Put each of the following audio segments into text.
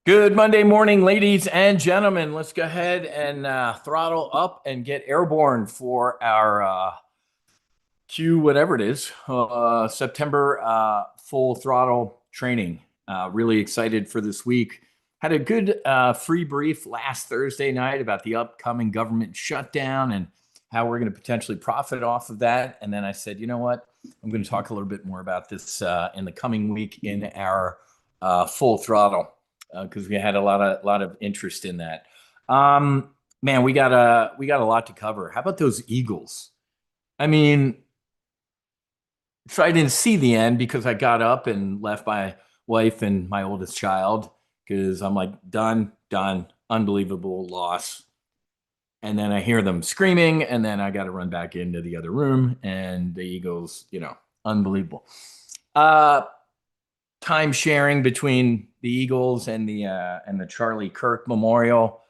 Good Monday morning, ladies and gentlemen. Let's go ahead and throttle up and get airborne for our Q, whatever it is, September full throttle training. Really excited for this week. Had a good free brief last Thursday night about the upcoming government shutdown and how we're going to potentially profit off of that. And then I said, you know what? I'm going to talk a little bit more about this in the coming week in our full throttle because we had a lot of interest in that. Man, we got a lot to cover. How about those Eagles? I mean, so I didn't see the end because I got up and left my wife and my oldest child because I'm like, done, unbelievable loss. And then I hear them screaming, and then I got to run back into the other room, and the Eagles, unbelievable. Uh, Time sharing between the Eagles and the Charlie Kirk Memorial.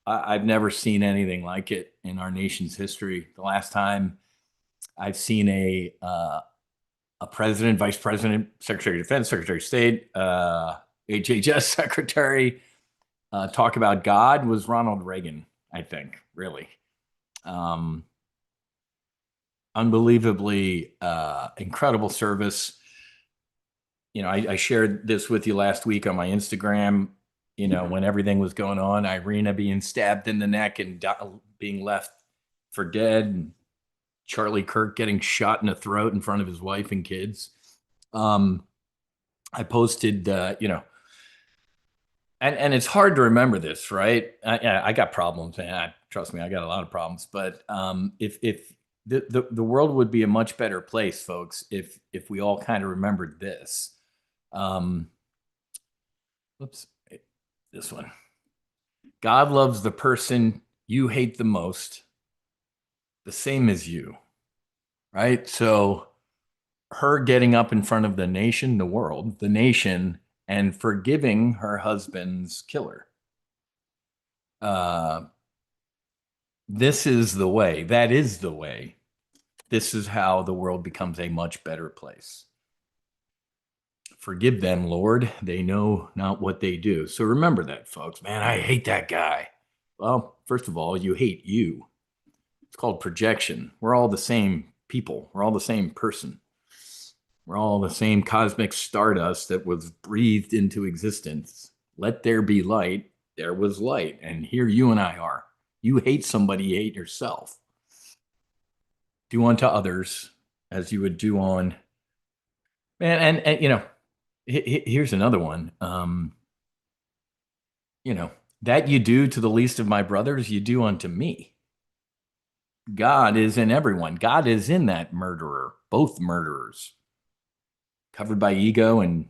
I've never seen anything like it in our nation's history. The last time I've seen a president, vice president, secretary of defense, secretary of state, HHS secretary talk about God was Ronald Reagan, I think, really. Um, Unbelievably incredible service. I shared this with you last week on my Instagram, when everything was going on, Irina being stabbed in the neck and being left for dead, and Charlie Kirk getting shot in the throat in front of his wife and kids. I posted, and it's hard to remember this, right? I got problems, man. Trust me, I got a lot of problems. But if the world would be a much better place, folks, if we all kind of remembered this. Um, Oops, this one. God loves the person you hate the most, the same as you, right? So her getting up in front of the nation, the world, the nation, and forgiving her husband's killer. Uh, this is the way. That is the way. This is how the world becomes a much better place. Forgive them, Lord. They know not what they do. So remember that, folks. Man, I hate that guy. Well, first of all, you hate you. It's called projection. We're all the same people. We're all the same person. We're all the same cosmic stardust that was breathed into existence. Let there be light. There was light. And here you and I are. You hate somebody, you hate yourself. Do unto others as you would do on. Man, and here's another one. That you do to the least of my brothers, you do unto me. God is in everyone. God is in that murderer, both murderers, covered by ego and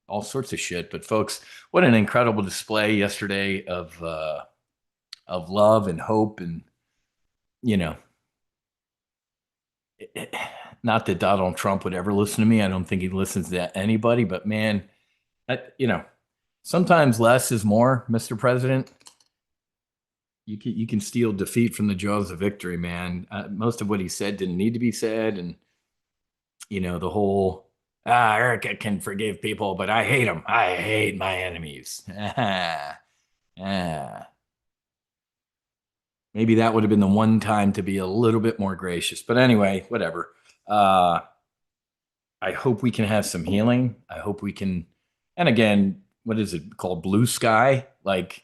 all sorts of shit. But folks, what an incredible display yesterday of love and hope, and you know, not that Donald Trump would ever listen to me. I don't think he listens to anybody. But man, sometimes less is more, Mr. President. You can steal defeat from the jaws of victory, man. Most of what he said didn't need to be said, and the whole Erica can forgive people, but I hate them. I hate my enemies. Maybe that would have been the one time to be a little bit more gracious. But anyway, whatever. Uh, I hope we can have some healing. I hope we can. And again, what is it called? Blue sky. Like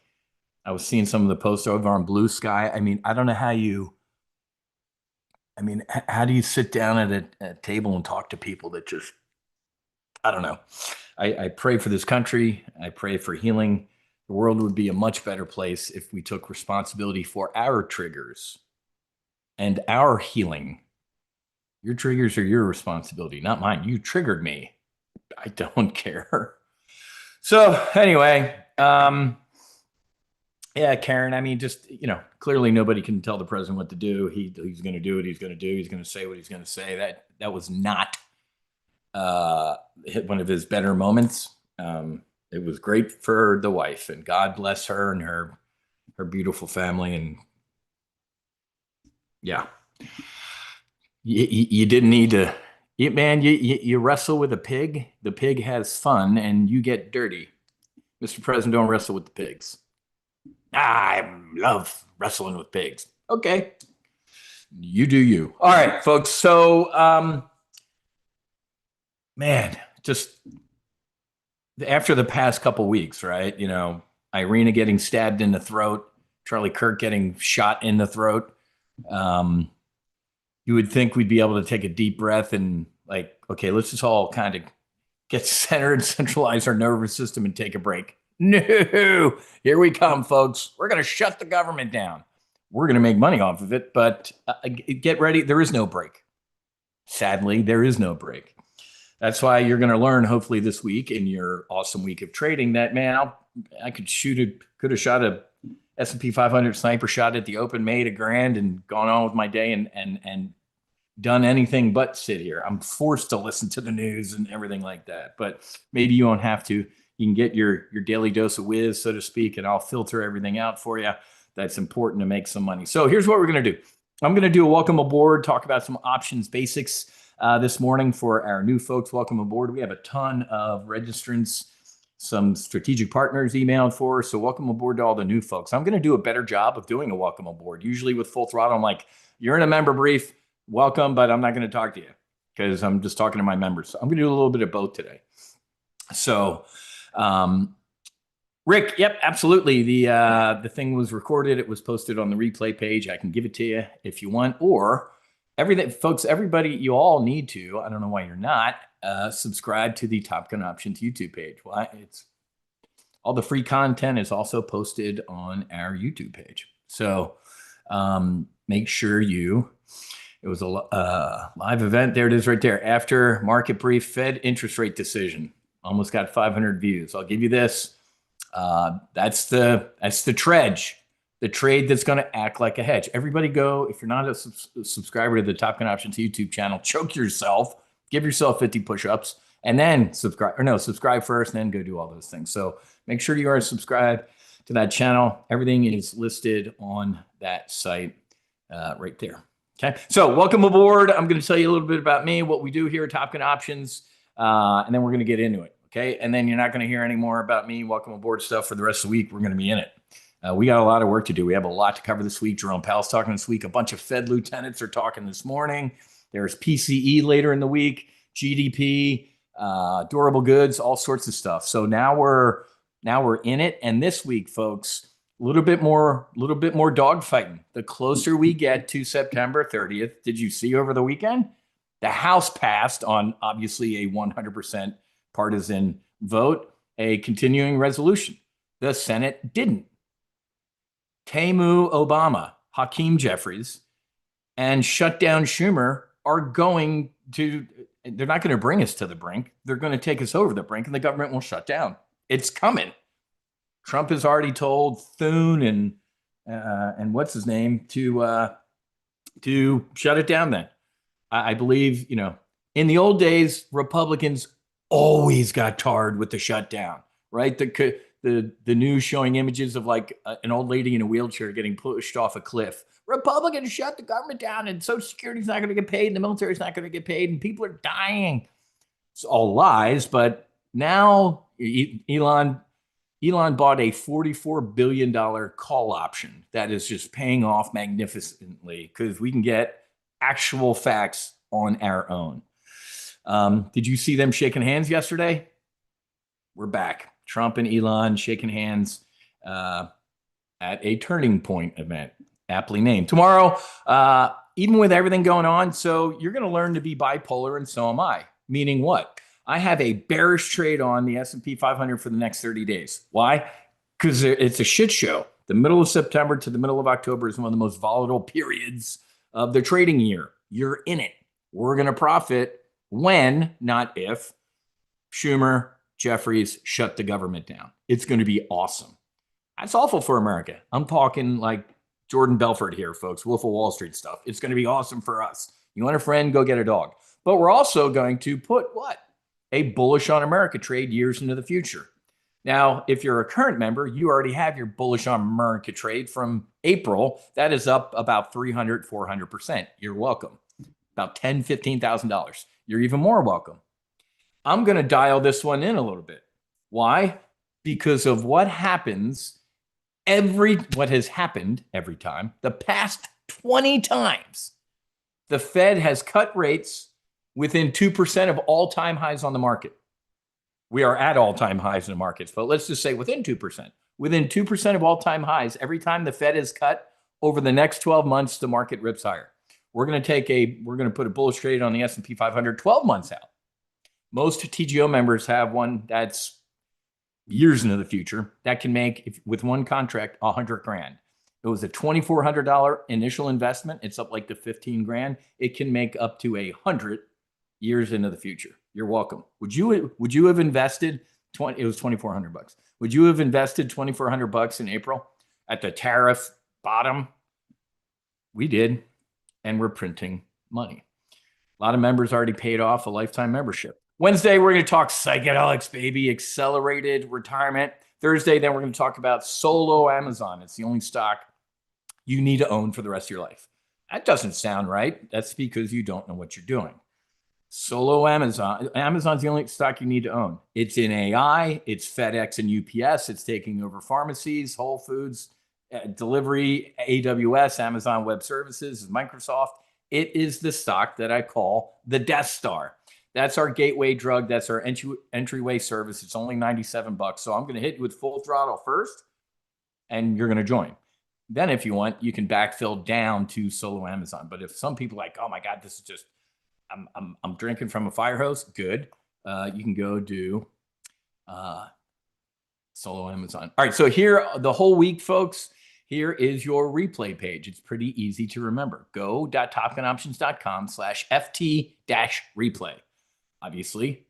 I was seeing some of the posts over on Blue Sky. I mean, I don't know how you. I mean, how do you sit down at a table and talk to people that just, I don't know. I pray for this country. I pray for healing. The world would be a much better place if we took responsibility for our triggers and our healing. Your triggers are your responsibility, not mine. You triggered me. I don't care. So anyway, yeah, Karen. I mean, just clearly nobody can tell the president what to do. He's going to do what he's going to do. He's going to say what he's going to say. That was not uh, one of his better moments. It was great for the wife, and God bless her and her beautiful family. And yeah, you didn't need to. Man, you wrestle with a pig. The pig has fun, and you get dirty. Mr. President, don't wrestle with the pigs. I love wrestling with pigs. Okay. You do you. All right, folks. So, man, just after the past couple weeks, right? Irina getting stabbed in the throat, Charlie Kirk getting shot in the throat. You would think we'd be able to take a deep breath and like, okay, let's just all kind of get centered and centralize our nervous system and take a break. No, here we come, folks. We're going to shut the government down. We're going to make money off of it, but get ready. There is no break. Sadly, there is no break. That's why you're going to learn, hopefully, this week in your awesome week of trading that, man, I could have shot a S&P 500 sniper shot at the open, made $1,000 and gone on with my day and done anything but sit here. I'm forced to listen to the news and everything like that, but maybe you won't have to. You can get your daily dose of whiz, so to speak, and I'll filter everything out for you. That's important to make some money. So here's what we're going to do. I'm going to do a welcome aboard, talk about some options basics this morning for our new folks. Welcome aboard. We have a ton of registrants, some strategic partners emailed for us. So welcome aboard to all the new folks. I'm going to do a better job of doing a welcome aboard. Usually with Full Throttle, I'm like, you're in a member brief, welcome, but I'm not going to talk to you because I'm just talking to my members. So I'm going to do a little bit of both today. So, Rick, yep, absolutely. The thing was recorded. It was posted on the replay page. I can give it to you if you want, or everything, folks, everybody, you all need to, I don't know why you're not, subscribe to the Top Gun Options YouTube page. Well, it's all the free content is also posted on our YouTube page. So make sure it was a live event. There it is right there. After market brief, Fed interest rate decision. Almost got 500 views. I'll give you this. That's the trade. The trade that's going to act like a hedge. Everybody go, if you're not a subscriber to the Top Gun Options YouTube channel, choke yourself, give yourself 50 push-ups, and then subscribe first, and then go do all those things. So make sure you are subscribed to that channel. Everything is listed on that site right there. Okay, so welcome aboard. I'm going to tell you a little bit about me, what we do here at Top Gun Options, and then we're going to get into it. Okay, and then you're not going to hear any more about me, welcome aboard stuff for the rest of the week. We're going to be in it. We got a lot of work to do. We have a lot to cover this week. Jerome Powell's talking this week. A bunch of Fed lieutenants are talking this morning. There's PCE later in the week, GDP, durable goods, all sorts of stuff. So now we're in it. And this week, folks, a little bit more dogfighting. The closer we get to September 30th, did you see over the weekend? The House passed on obviously a 100% partisan vote, a continuing resolution. The Senate didn't. Temu Obama, Hakeem Jeffries, and Shutdown Schumer are they're not going to bring us to the brink. They're going to take us over the brink and the government will shut down. It's coming. Trump has already told Thune and what's his name to shut it down then. I believe, in the old days, Republicans always got tarred with the shutdown, right? The news showing images of like an old lady in a wheelchair getting pushed off a cliff. Republicans shut the government down and Social Security's not going to get paid and the military's not going to get paid and people are dying. It's all lies, but now Elon bought a $44 billion call option that is just paying off magnificently because we can get actual facts on our own. Did you see them shaking hands yesterday? We're back. Trump and Elon shaking hands at a Turning Point event, aptly named. Tomorrow, even with everything going on, so you're going to learn to be bipolar, and so am I. Meaning what? I have a bearish trade on the S&P 500 for the next 30 days. Why? Because it's a shit show. The middle of September to the middle of October is one of the most volatile periods of the trading year. You're in it. We're going to profit when, not if, Schumer, Jeffries shut the government down. It's going to be awesome. That's awful for America. I'm talking like Jordan Belfort here, folks. Wolf of Wall Street stuff. It's going to be awesome for us. You want a friend? Go get a dog. But we're also going to put what? A bullish on America trade years into the future. Now, if you're a current member, you already have your bullish on America trade from April. That is up about 300, 400%. You're welcome. About $10,000, $15,000. You're even more welcome. I'm going to dial this one in a little bit. Why? because of what has happened every time, the past 20 times, the Fed has cut rates within 2% of all-time highs on the market. We are at all-time highs in the markets, but let's just say within 2%. Within 2% of all-time highs, every time the Fed is cut over the next 12 months, the market rips higher. We're going to put a bullish trade on the S&P 500 12 months out. Most TGO members have one that's years into the future that can make, with one contract, $100,000. It was a $2,400 initial investment. It's up like to $15,000. It can make up to 100 years into the future. You're welcome. Would you have invested it was $2,400? Would you have invested $2,400 in April at the tariff bottom? We did, and we're printing money. A lot of members already paid off a lifetime membership. Wednesday, we're going to talk psychedelics, baby, accelerated retirement. Thursday, then we're going to talk about solo Amazon. It's the only stock you need to own for the rest of your life. That doesn't sound right. That's because you don't know what you're doing. Solo Amazon. Amazon's the only stock you need to own. It's in AI. It's FedEx and UPS. It's taking over pharmacies, Whole Foods, delivery, AWS, Amazon Web Services, Microsoft. It is the stock that I call the Death Star. That's our gateway drug. That's our entryway service. It's only $97. So I'm going to hit you with full throttle first, and you're going to join. Then if you want, you can backfill down to solo Amazon. But if some people are like, oh my God, this is just, I'm drinking from a fire hose, good. You can go do solo Amazon. All right, so here, the whole week, folks, here is your replay page. It's pretty easy to remember. go.topgunoptions.com/FT-replay. Obviously,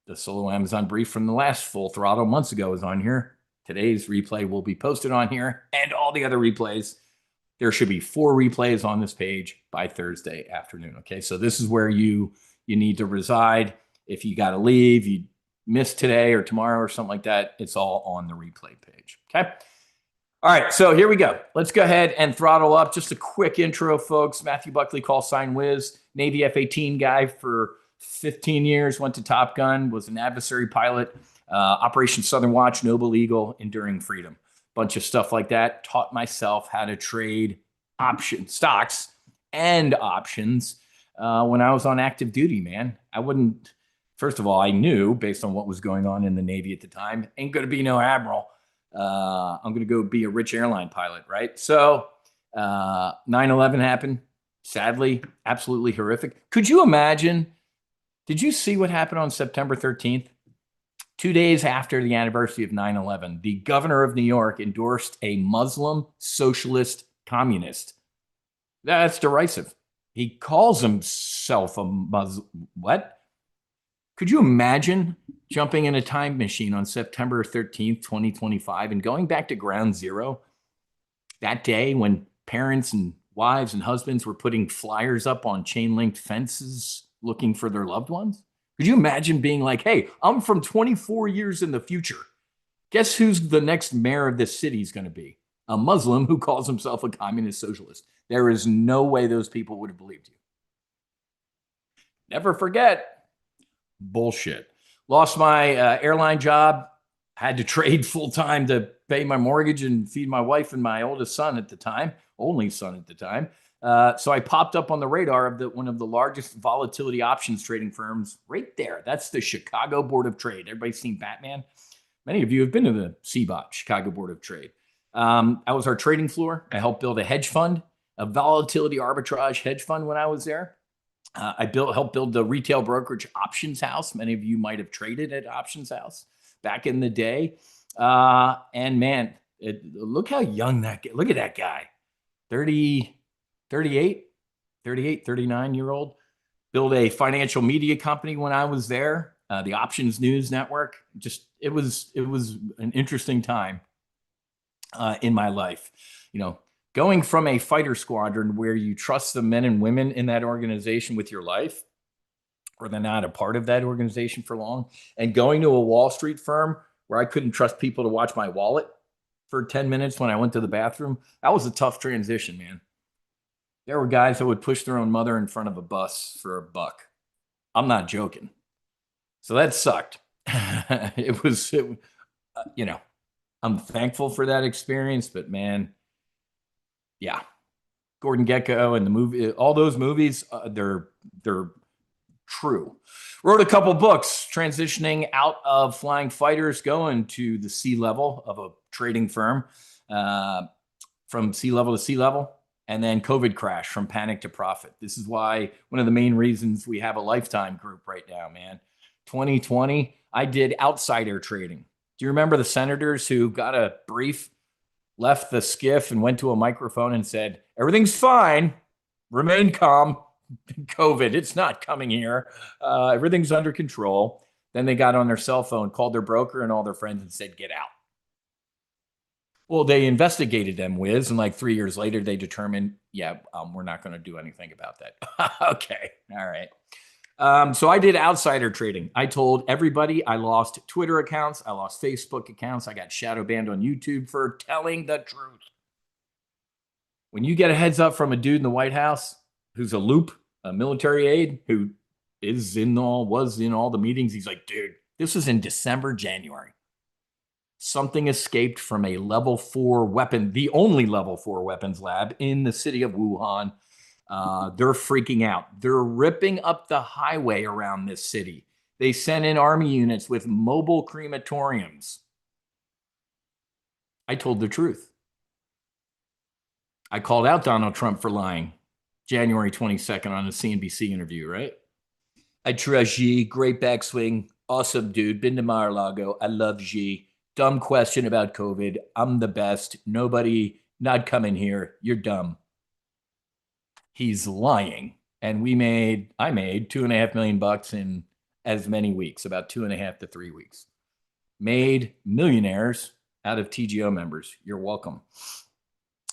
the solo Amazon brief from the last full throttle months ago is on here. Today's replay will be posted on here, and all the other replays. There should be 4 replays on this page by Thursday afternoon. Okay, so this is where you need to reside. If you got to leave, you missed today or tomorrow or something like that, it's all on the replay page. Okay. All right, so here we go. Let's go ahead and throttle up. Just a quick intro, folks. Matthew Buckley, call sign Wiz, Navy F-18 guy for 15 years, went to Top Gun, was an adversary pilot, Operation Southern Watch, Noble Eagle, Enduring Freedom. Bunch of stuff like that. Taught myself how to trade stocks and options when I was on active duty, man. First of all, I knew based on what was going on in the Navy at the time, ain't going to be no admiral. I'm going to go be a rich airline pilot, right? So 9/11 happened. Sadly, absolutely horrific. Could you imagine? Did you see what happened on September 13th? 2 days after the anniversary of 9/11, the governor of New York endorsed a Muslim socialist communist. That's derisive. He calls himself a Muslim. What? Could you imagine jumping in a time machine on September 13th, 2025, and going back to ground zero that day when parents and wives and husbands were putting flyers up on chain-linked fences looking for their loved ones? Could you imagine being like, hey, I'm from 24 years in the future. Guess who's the next mayor of this city is going to be? A Muslim who calls himself a communist socialist. There is no way those people would have believed you. Never forget. Bullshit. Lost my airline job. Had to trade full time to pay my mortgage and feed my wife and my oldest son at the time, only son at the time. So I popped up on the radar of one of the largest volatility options trading firms right there. That's the Chicago Board of Trade. Everybody's seen Batman? Many of you have been to the CBOT, Chicago Board of Trade. I was our trading floor. I helped build a hedge fund, a volatility arbitrage hedge fund when I was there. I helped build the retail brokerage Options House. Many of you might have traded at Options House back in the day. And man, look how young look at that guy. 38, 39-year-old. Built a financial media company when I was there, the Options News Network. It was an interesting time in my life. Going from a fighter squadron where you trust the men and women in that organization with your life, or they're not a part of that organization for long, and going to a Wall Street firm where I couldn't trust people to watch my wallet for 10 minutes when I went to the bathroom. That was a tough transition, man. There were guys that would push their own mother in front of a bus for $1. I'm not joking. So that sucked. I'm thankful for that experience, but man, yeah, Gordon Gekko and the movie, all those movies, they're true. Wrote a couple books transitioning out of flying fighters, going to the sea level of a trading firm, uh, from sea level to sea level, and then COVID crash, from panic to profit. This is why one of the main reasons we have a lifetime group right now, man. 2020, I did outsider trading. Do you remember the senators who got a brief, left the skiff, and went to a microphone and said, everything's fine, remain calm, COVID, it's not coming here. Everything's under control. Then they got on their cell phone, called their broker and all their friends and said, get out. Well, they investigated them, Wiz, and like 3 years later, they determined, yeah, we're not going to do anything about that. Okay. All right. So I did outsider trading. I told everybody I lost Twitter accounts. I lost Facebook accounts. I got shadow banned on YouTube for telling the truth. When you get a heads up from a dude in the White House who's a loop, a military aide who was in all the meetings, he's like, dude, this was in December, January. Something escaped from a level 4 weapon, the only level 4 weapons lab in the city of Wuhan. They're freaking out. They're ripping up the highway around this city. They sent in army units with mobile crematoriums. I told the truth. I called out Donald Trump for lying January 22nd on a CNBC interview, right? I trust Xi, great backswing, awesome dude, been to Mar-a-Lago, I love Xi. Dumb question about COVID, I'm the best, nobody, not coming here, you're dumb. He's lying. And I made $2.5 million in as many weeks, about 2.5 to 3 weeks. Made millionaires out of TGO members. You're welcome.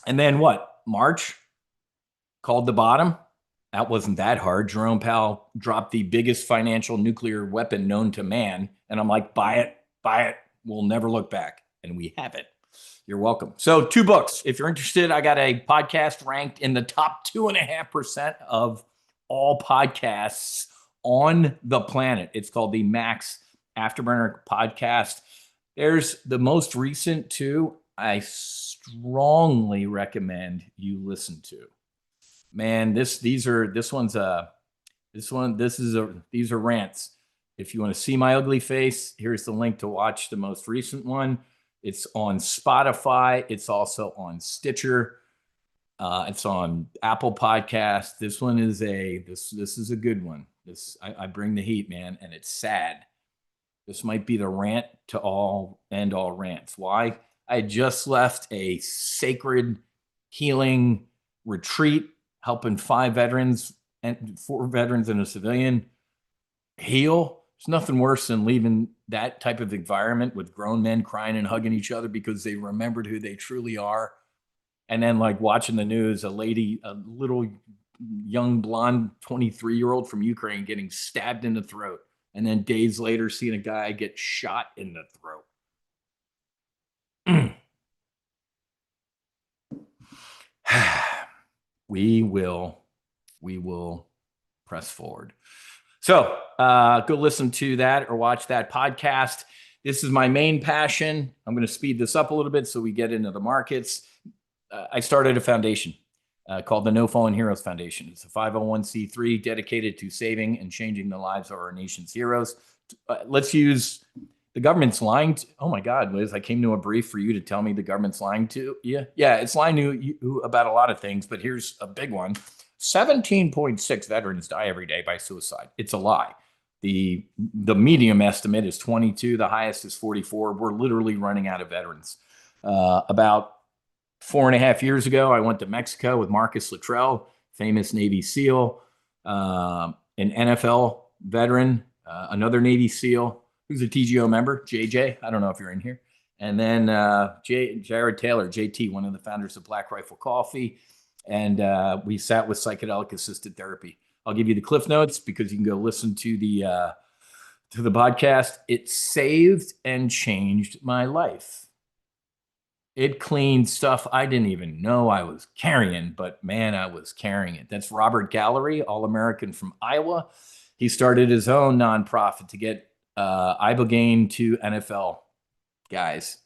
And then what? March, called the bottom. That wasn't that hard. Jerome Powell dropped the biggest financial nuclear weapon known to man. And I'm like, buy it, buy it. We'll never look back. And we have it. You're welcome. So 2 books. If you're interested, I got a podcast ranked in the top 2.5% of all podcasts on the planet. It's called the Max Afterburner Podcast. There's the most recent 2 I strongly recommend you listen to. Man, these are rants. If you want to see my ugly face, here's the link to watch the most recent one. It's on Spotify. It's also on Stitcher. It's on Apple Podcasts. This one is this is a good one. I bring the heat, man, and it's sad. This might be the rant to all end all rants. Why? I just left a sacred healing retreat, helping 5 veterans and 4 veterans and a civilian heal. There's nothing worse than leaving that type of environment with grown men crying and hugging each other because they remembered who they truly are. And then like watching the news, a little young blonde 23-year-old from Ukraine getting stabbed in the throat. And then days later, seeing a guy get shot in the throat. We will press forward. So go listen to that or watch that podcast. This is my main passion. I'm going to speed this up a little bit so we get into the markets. I started a foundation called the No Fallen Heroes Foundation. It's a 501c3 dedicated to saving and changing the lives of our nation's heroes. Let's use the government's lying. Oh my God, Liz, I came to a brief for you to tell me the government's lying to you. Yeah, it's lying to you about a lot of things, but here's a big one. 17.6 veterans die every day by suicide. It's a lie. The medium estimate is 22. The highest is 44. We're literally running out of veterans. About 4.5 years ago, I went to Mexico with Marcus Luttrell, famous Navy SEAL, an NFL veteran, another Navy SEAL who's a TGO member, JJ. I don't know if you're in here. And then Jared Taylor, JT, one of the founders of Black Rifle Coffee. And we sat with psychedelic assisted therapy. I'll give you the cliff notes because you can go listen to the podcast. It saved and changed my life. It cleaned stuff I didn't even know I was carrying, but man, I was carrying it. That's Robert Gallery, All-American from Iowa. He started his own nonprofit to get ibogaine to NFL guys.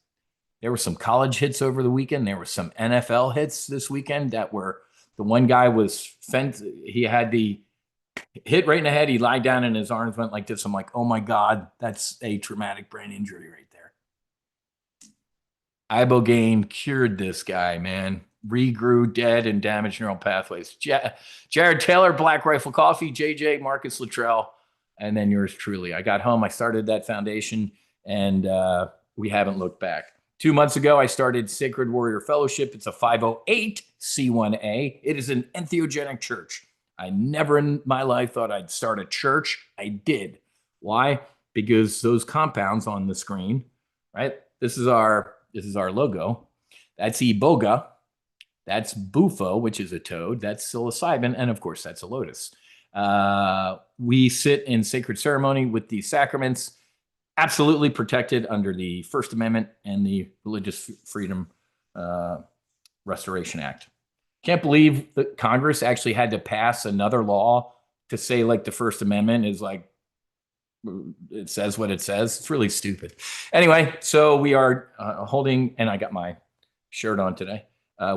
There were some college hits over the weekend. There were some NFL hits this weekend that were, the one guy was he had the hit right in the head. He lied down and his arms went like this. I'm like, oh my God, that's a traumatic brain injury right there. Ibogaine cured this guy, man. Regrew dead and damaged neural pathways. Jared Taylor, Black Rifle Coffee, JJ, Marcus Luttrell, and then yours truly. I got home, I started that foundation, and we haven't looked back. 2 months ago, I started Sacred Warrior Fellowship. It's a 508c1a. It is an entheogenic church. I never in my life thought I'd start a church. I did. Why? Because those compounds on the screen, right? This is our logo. That's Iboga. That's Bufo, which is a toad. That's psilocybin. And of course, that's a lotus. We sit in sacred ceremony with the sacraments, absolutely protected under the First Amendment and the Religious Freedom Restoration Act. Can't believe that Congress actually had to pass another law to say like the First Amendment is like, it says what it says. It's really stupid. Anyway, so we are holding, and I got my shirt on today.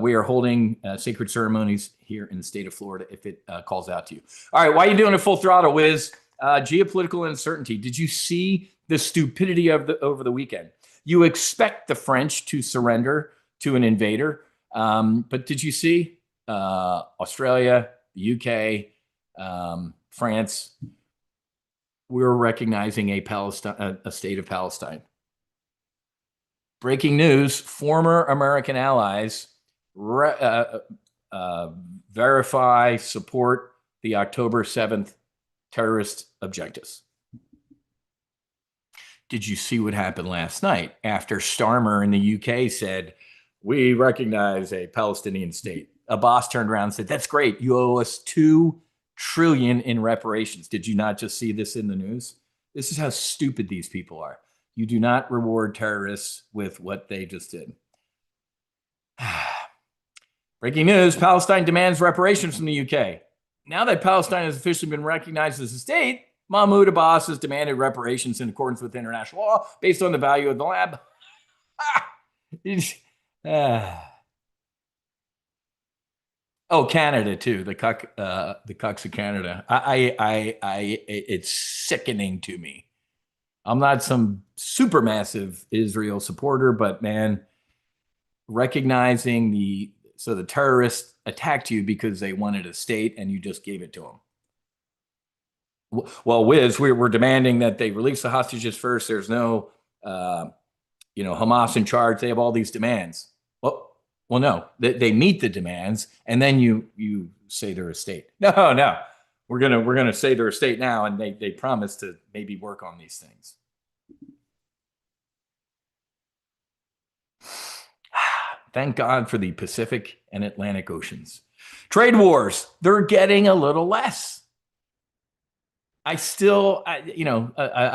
We are holding sacred ceremonies here in the state of Florida if it calls out to you. All right, why are you doing a full throttle, Wiz? Geopolitical uncertainty. Did you see the stupidity of over the weekend? You expect the French to surrender to an invader, but did you see Australia, the UK, France? We're recognizing a state of Palestine. Breaking news: former American allies verify support the October 7th terrorist objectives. Did you see what happened last night after Starmer in the UK said, we recognize a Palestinian state? A boss turned around and said, that's great. You owe us $2 trillion in reparations. Did you not just see this in the news? This is how stupid these people are. You do not reward terrorists with what they just did. Breaking news: Palestine demands reparations from the UK. Now that Palestine has officially been recognized as a state, Mahmoud Abbas has demanded reparations in accordance with international law based on the value of the land. Oh, Canada too. The cucks of Canada. It's sickening to me. I'm not some super massive Israel supporter, but man, recognizing the terrorists attacked you because they wanted a state and you just gave it to them. Well, Wiz, we're demanding that they release the hostages first. There's no, Hamas in charge. They have all these demands. Well, no, they meet the demands, and then you say they're a state. No, we're gonna say they're a state now, and they promise to maybe work on these things. Thank God for the Pacific and Atlantic Oceans. Trade wars, they're getting a little less. I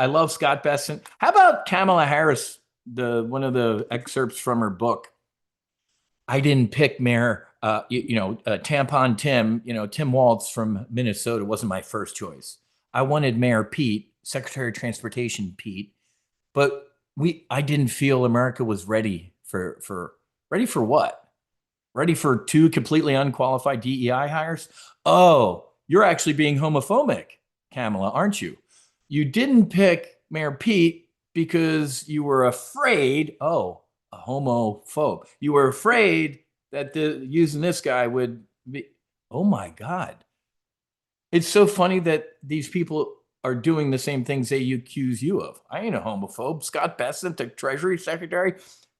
love Scott Bessent. How about Kamala Harris? One of the excerpts from her book. I didn't pick Mayor, Tampon Tim. Tim Walz from Minnesota wasn't my first choice. I wanted Mayor Pete, Secretary of Transportation Pete, but I didn't feel America was ready for what? Ready for 2 completely unqualified DEI hires? Oh, you're actually being homophobic, Kamala, aren't you? You didn't pick Mayor Pete because you were afraid, a homophobe. You were afraid that using this guy would be, oh my God. It's so funny that these people are doing the same things they accuse you of. I ain't a homophobe. Scott Bessent, the Treasury Secretary,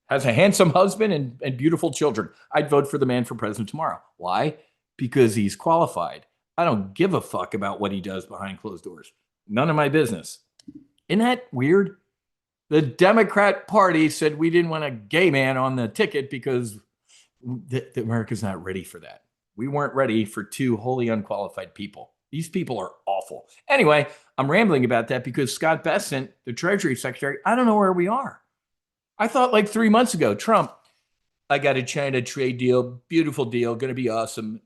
has a handsome husband and beautiful children. I'd vote for the man for president tomorrow. Why? Because he's qualified. I don't give a fuck about what he does behind closed doors. None of my business. Isn't that weird? The Democrat Party said we didn't want a gay man on the ticket because America's not ready for that. We weren't ready for 2 wholly unqualified people. These people are awful. Anyway, I'm rambling about that because Scott Bessent, the Treasury Secretary, I don't know where we are. I thought like 3 months ago, Trump, I got a China trade deal, beautiful deal, going to be awesome.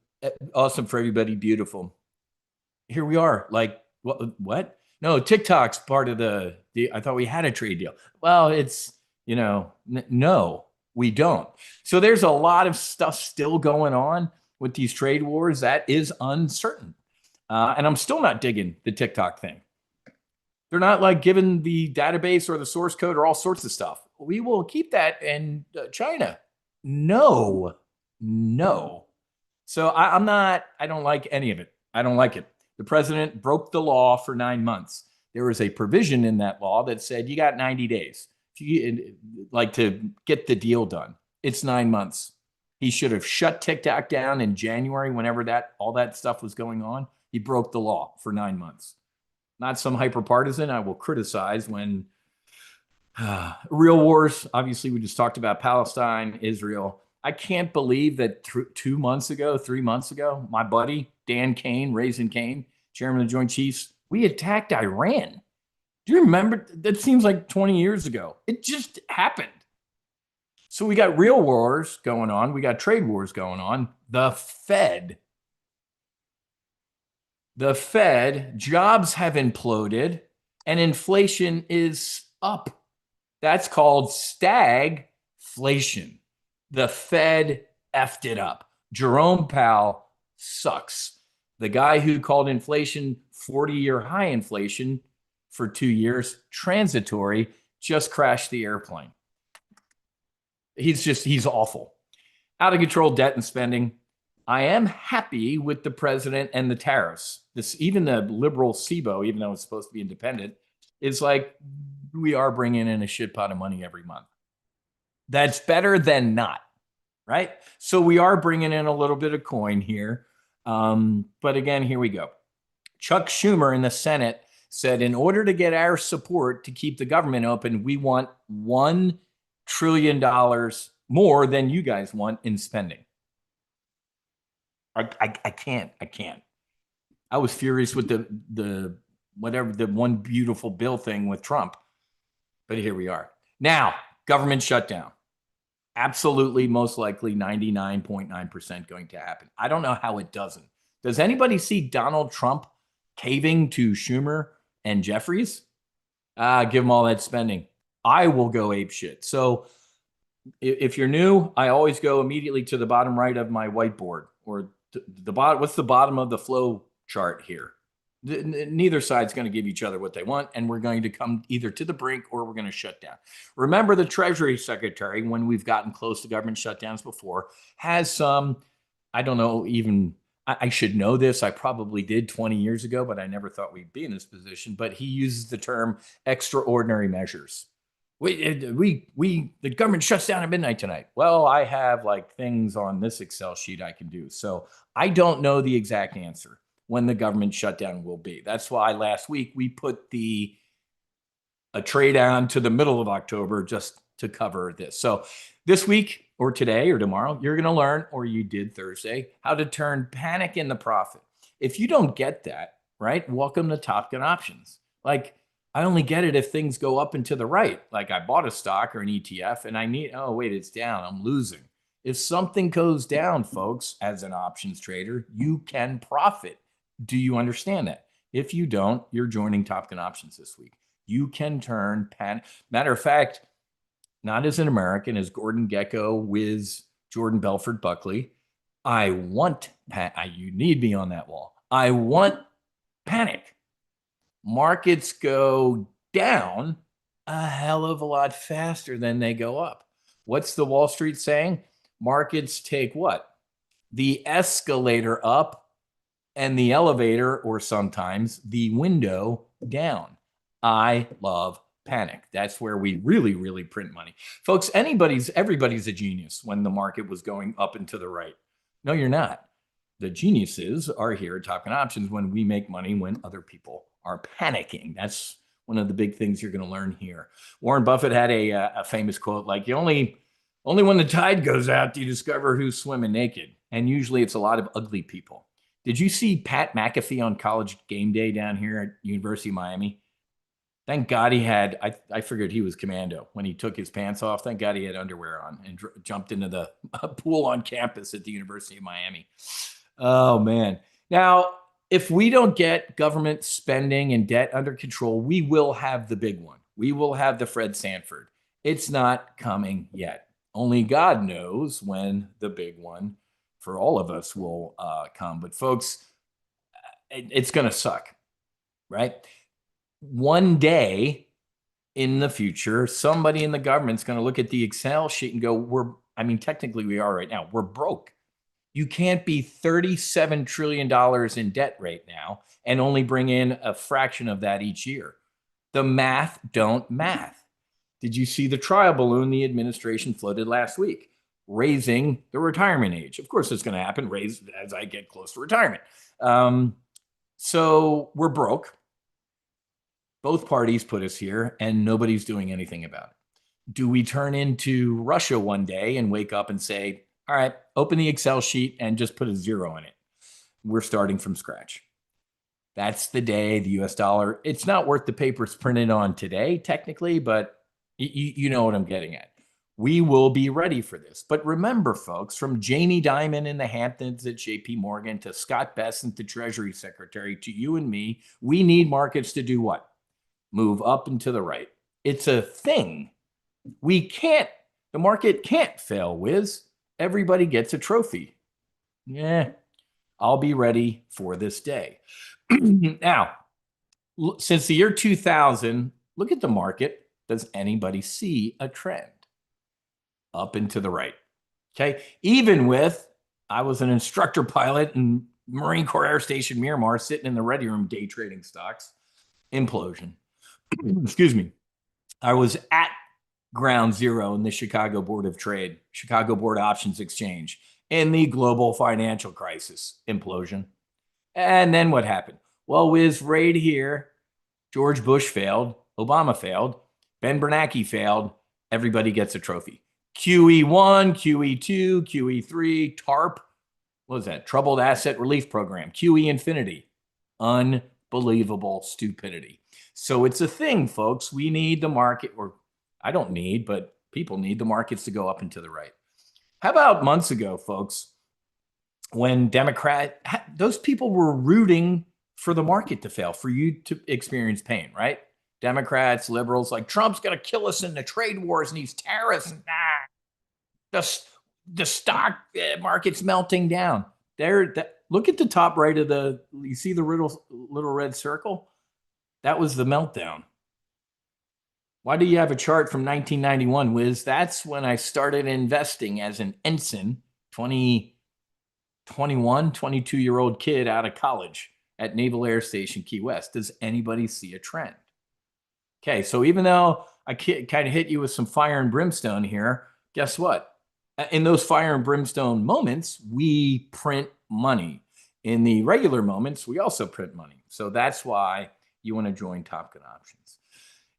Awesome for everybody, beautiful. Here we are. Like, what? No, TikTok's part of I thought we had a trade deal. Well, it's, no. We don't. So there's a lot of stuff still going on with these trade wars that is uncertain. And I'm still not digging the TikTok thing. They're not like giving the database or the source code or all sorts of stuff. We will keep that in China. No, no. So I don't like any of it. I don't like it. The president broke the law for 9 months. There was a provision in that law that said you got 90 days to get the deal done. It's 9 months. He should have shut TikTok down in January, whenever all that stuff was going on. He broke the law for 9 months. Not some hyper partisan I will criticize when real wars. Obviously, we just talked about Palestine, Israel. I can't believe that 2 months ago, 3 months ago, my buddy Dan Kane, Raising Kane, chairman of the Joint Chiefs, we attacked Iran. Do you remember? That seems like 20 years ago. It just happened. So we got real wars going on. We got trade wars going on. The Fed, jobs have imploded and inflation is up. That's called stagflation. The Fed effed it up. Jerome Powell sucks. The guy who called inflation 40-year high inflation for 2 years, transitory, just crashed the airplane. He's awful. Out of control debt and spending. I am happy with the president and the tariffs. Even the liberal SIBO, even though it's supposed to be independent, is like, we are bringing in a shit pot of money every month. That's better than not, right? So we are bringing in a little bit of coin here. But again, here we go. Chuck Schumer in the Senate said, in order to get our support to keep the government open, we want $1 trillion more than you guys want in spending. I can't. I was furious with the one beautiful bill thing with Trump, but here we are. Now, government shutdown. Absolutely, most likely 99.9% going to happen. I don't know how it doesn't. Does anybody see Donald Trump caving to Schumer and Jeffries? Give them all that spending. I will go ape shit. So if you're new, I always go immediately to the bottom right of my whiteboard, or the bottom. What's the bottom of the flow chart here? Neither side's going to give each other what they want, and we're going to come either to the brink or we're going to shut down. Remember, the Treasury Secretary, when we've gotten close to government shutdowns before, has some, I don't know, even I should know this. I probably did 20 years ago, but I never thought we'd be in this position. But he uses the term extraordinary measures. The government shuts down at midnight tonight. Well, I have like things on this Excel sheet I can do. So I don't know the exact answer when the government shutdown will be. That's why last week we put a trade on to the middle of October just to cover this. So this week or today or tomorrow, you're going to learn, or you did Thursday, how to turn panic into profit. If you don't get that, right, welcome to Top Gun Options. Like, I only get it if things go up and to the right. Like I bought a stock or an ETF and oh, wait, it's down. I'm losing. If something goes down, folks, as an options trader, you can profit. Do you understand that? If you don't, you're joining Top Gun Options this week. You can turn Matter of fact, not as an American, as Gordon Gekko, Wiz, Jordan Belfort Buckley. You need me on that wall. I want panic. Markets go down a hell of a lot faster than they go up. What's the Wall Street saying? Markets take what? The escalator up and the elevator, or sometimes the window, down. I love panic. That's where we really, really print money. Folks, everybody's a genius when the market was going up and to the right. No, you're not. The geniuses are here at Top Gun Options when we make money when other people are panicking. That's one of the big things you're going to learn here. Warren Buffett had a famous quote, like, only when the tide goes out do you discover who's swimming naked. And usually it's a lot of ugly people. Did you see Pat McAfee on College Game Day down here at University of Miami? Thank God he had, I figured he was commando when he took his pants off. Thank God he had underwear on and jumped into the pool on campus at the University of Miami. Oh, man. Now, if we don't get government spending and debt under control, we will have the big one. We will have the Fred Sanford. It's not coming yet. Only God knows when the big one for all of us will come. But folks, it's going to suck, right? One day in the future, somebody in the government's going to look at the Excel sheet and go, technically we are right now. We're broke. You can't be $37 trillion in debt right now and only bring in a fraction of that each year. The math don't math. Did you see the trial balloon the administration floated last week, raising the retirement age? Of course, it's going to happen, raised as I get close to retirement. So we're broke. Both parties put us here, and nobody's doing anything about it. Do we turn into Russia one day and wake up and say, all right, open the Excel sheet and just put a zero in it? We're starting from scratch. That's the day the US dollar, it's not worth the paper it's printed on today, technically, but you know what I'm getting at. We will be ready for this. But remember, folks, from Jamie Dimon in the Hamptons at JP Morgan to Scott Bessent, the Treasury Secretary, to you and me, we need markets to do what? Move up and to the right. It's a thing. The market can't fail, Wiz. Everybody gets a trophy. Yeah, I'll be ready for this day. Now, since the year 2000, look at the market. Does anybody see a trend? Up and to the right. Okay. Even with, I was an instructor pilot in Marine Corps Air Station Miramar, sitting in the ready room day trading stocks. Implosion. Excuse me. I was at ground zero in the Chicago Board of Trade, Chicago Board Options Exchange, in the global financial crisis. Implosion. And then what happened? Well, Wiz, right here, George Bush failed, Obama failed, Ben Bernanke failed, everybody gets a trophy. QE1, QE2, QE3, TARP, what was that? Troubled Asset Relief Program, QE Infinity. Unbelievable stupidity. So it's a thing, folks. We need the market, or I don't need, but people need the markets to go up and to the right. How about months ago, folks, when those people were rooting for the market to fail, for you to experience pain, right? Democrats, liberals, like Trump's going to kill us in the trade wars and these tariffs. The stock market's melting down. Look at the top right of you see the little red circle? That was the meltdown. Why do you have a chart from 1991, Wiz? That's when I started investing as an ensign, 22-year-old kid out of college at Naval Air Station, Key West. Does anybody see a trend? Okay, so even though I kind of hit you with some fire and brimstone here, guess what? In those fire and brimstone moments, we print money. In the regular moments, we also print money. So that's why you want to join Top Gun Options.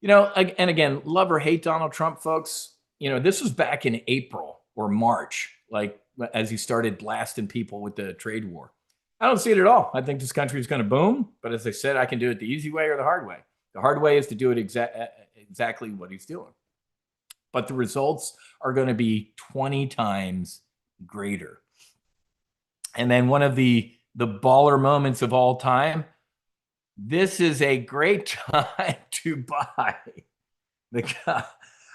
And again, love or hate Donald Trump, folks, this was back in April or March, like as he started blasting people with the trade war. I don't see it at all. I think this country is going to boom. But as I said, I can do it the easy way or the hard way. The hard way is to do it exactly what he's doing. But the results are going to be 20 times greater. And then one of the baller moments of all time, this is a great time to buy.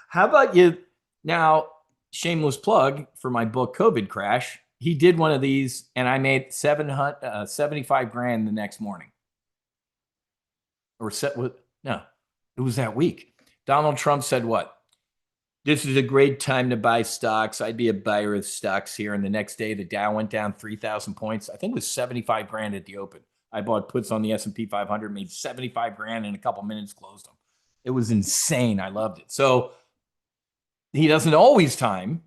How about you? Now, shameless plug for my book, COVID Crash. He did one of these, and I made 75 grand the next morning. No, it was that week. Donald Trump said what? This is a great time to buy stocks. I'd be a buyer of stocks here. And the next day, the Dow went down 3,000 points. I think it was 75 grand at the open. I bought puts on the S&P 500, made 75 grand in a couple minutes, closed them. It was insane. I loved it. So he doesn't always time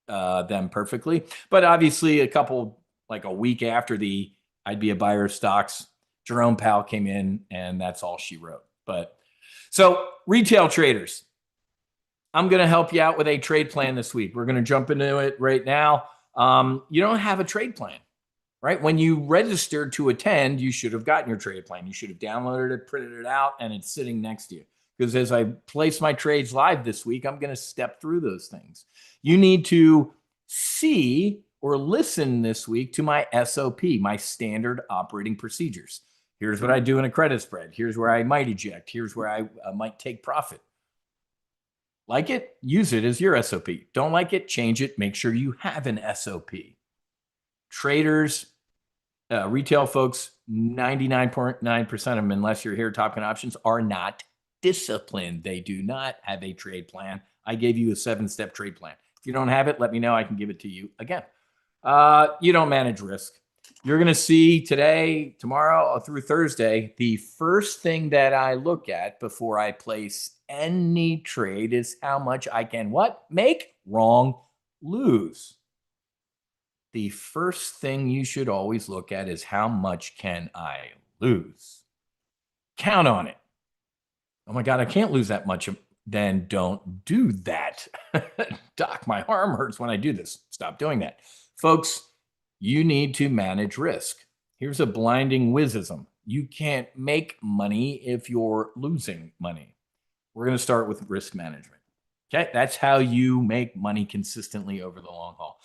them perfectly, but obviously a week after I'd be a buyer of stocks, Jerome Powell came in and that's all she wrote. But so retail traders, I'm going to help you out with a trade plan this week. We're going to jump into it right now. You don't have a trade plan, right? When you registered to attend, you should have gotten your trade plan. You should have downloaded it, printed it out, and it's sitting next to you. Because as I place my trades live this week, I'm going to step through those things. You need to see or listen this week to my SOP, my standard operating procedures. Here's what I do in a credit spread. Here's where I might eject. Here's where I might take profit. Like it, use it as your SOP. Don't like it, change it. Make sure you have an SOP. Traders, retail folks, 99.9% of them, unless you're here talking options, are not disciplined. They do not have a trade plan. I gave you a 7-step trade plan. If you don't have it, let me know. I can give it to you again. You don't manage risk. You're going to see today, tomorrow, through Thursday, the first thing that I look at before I place any trade is how much I can what? Make? Wrong. Lose. The first thing you should always look at is how much can I lose? Count on it. Oh my God, I can't lose that much. Then don't do that. Doc, my arm hurts when I do this. Stop doing that. Folks, you need to manage risk. Here's a blinding wizism. You can't make money if you're losing money. We're going to start with risk management. Okay, that's how you make money consistently over the long haul.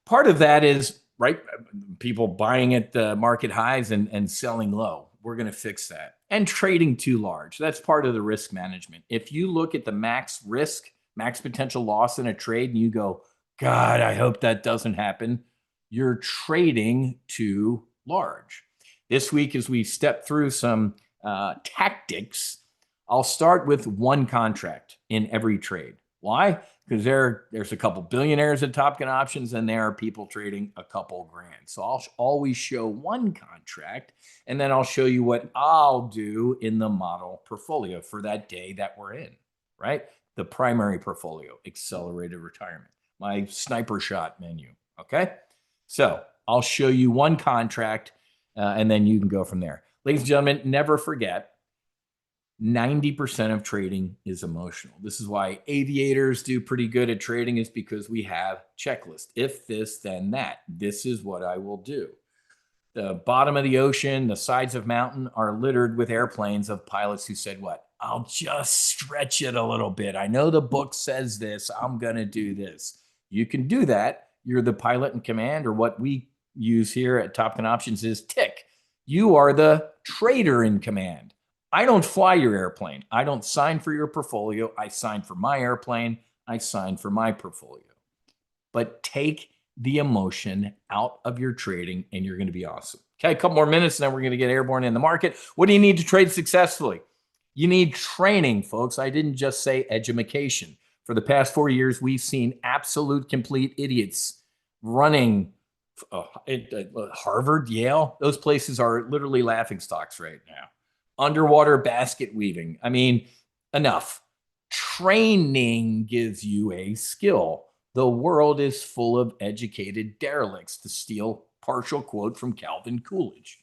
Part of that is, right, people buying at the market highs and selling low. We're going to fix that. And trading too large. That's part of the risk management. If you look at the max risk, max potential loss in a trade, and you go, God, I hope that doesn't happen, you're trading too large. This week, as we step through some tactics, I'll start with one contract in every trade. Why? Because there's a couple billionaires at Top Gun Options, and there are people trading a couple grand. So I'll always show one contract, and then I'll show you what I'll do in the model portfolio for that day that we're in, right? The primary portfolio, accelerated retirement, my sniper shot menu, okay? So I'll show you one contract, and then you can go from there. Ladies and gentlemen, never forget, 90% of trading is emotional. This is why aviators do pretty good at trading, is because we have checklists. If this, then that. This is what I will do. The bottom of the ocean, the sides of mountain are littered with airplanes of pilots who said what? I'll just stretch it a little bit. I know the book says this. I'm going to do this. You can do that. You're the pilot in command, or what we use here at Top Gun Options is tick. You are the trader in command. I don't fly your airplane. I don't sign for your portfolio. I sign for my airplane. I sign for my portfolio. But take the emotion out of your trading and you're going to be awesome. Okay, a couple more minutes and then we're going to get airborne in the market. What do you need to trade successfully? You need training, folks. I didn't just say edumacation. For the past 4 years, we've seen absolute complete idiots running Harvard, Yale. Those places are literally laughing stocks right now. Underwater basket weaving. I mean, enough. Training gives you a skill. The world is full of educated derelicts, to steal partial quote from Calvin Coolidge.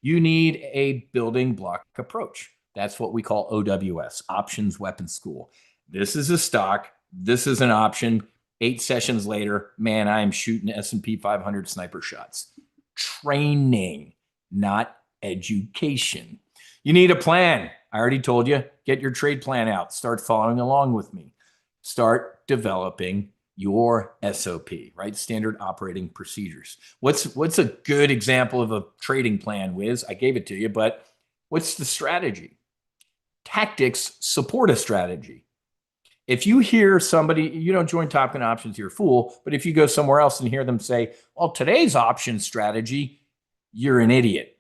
You need a building block approach. That's what we call OWS, Options Weapons School. This is a stock. This is an option. 8 sessions later, man, I am shooting S&P 500 sniper shots. Training, not education. You need a plan. I already told you, get your trade plan out. Start following along with me. Start developing your SOP, right? Standard operating procedures. What's a good example of a trading plan, Wiz? I gave it to you, but what's the strategy? Tactics support a strategy. If you hear somebody, you don't join Top Gun Options, you're a fool. But if you go somewhere else and hear them say, well, today's option strategy, you're an idiot.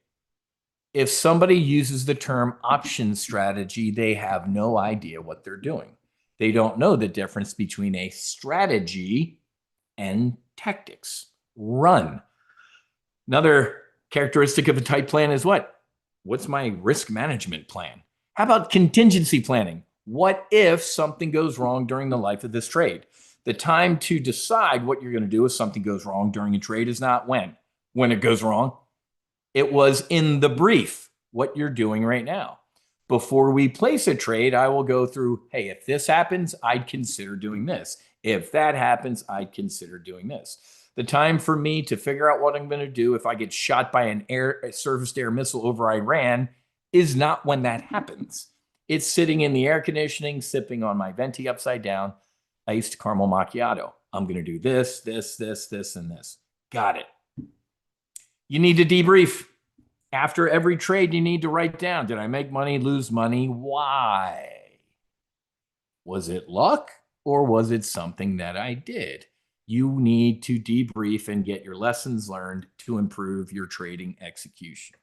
If somebody uses the term option strategy, they have no idea what they're doing. They don't know the difference between a strategy and tactics. Run. Another characteristic of a tight plan is what? What's my risk management plan? How about contingency planning? What if something goes wrong during the life of this trade? The time to decide what you're going to do if something goes wrong during a trade is not when it goes wrong. It was in the brief, what you're doing right now. Before we place a trade, I will go through, hey, if this happens, I'd consider doing this. If that happens, I'd consider doing this. The time for me to figure out what I'm going to do if I get shot by a surface-to-air missile over Iran is not when that happens. It's sitting in the air conditioning, sipping on my venti upside down, iced caramel macchiato. I'm going to do this, this, this, this, and this. Got it. You need to debrief. After every trade, you need to write down, did I make money, lose money? Why? Was it luck or was it something that I did? You need to debrief and get your lessons learned to improve your trading execution.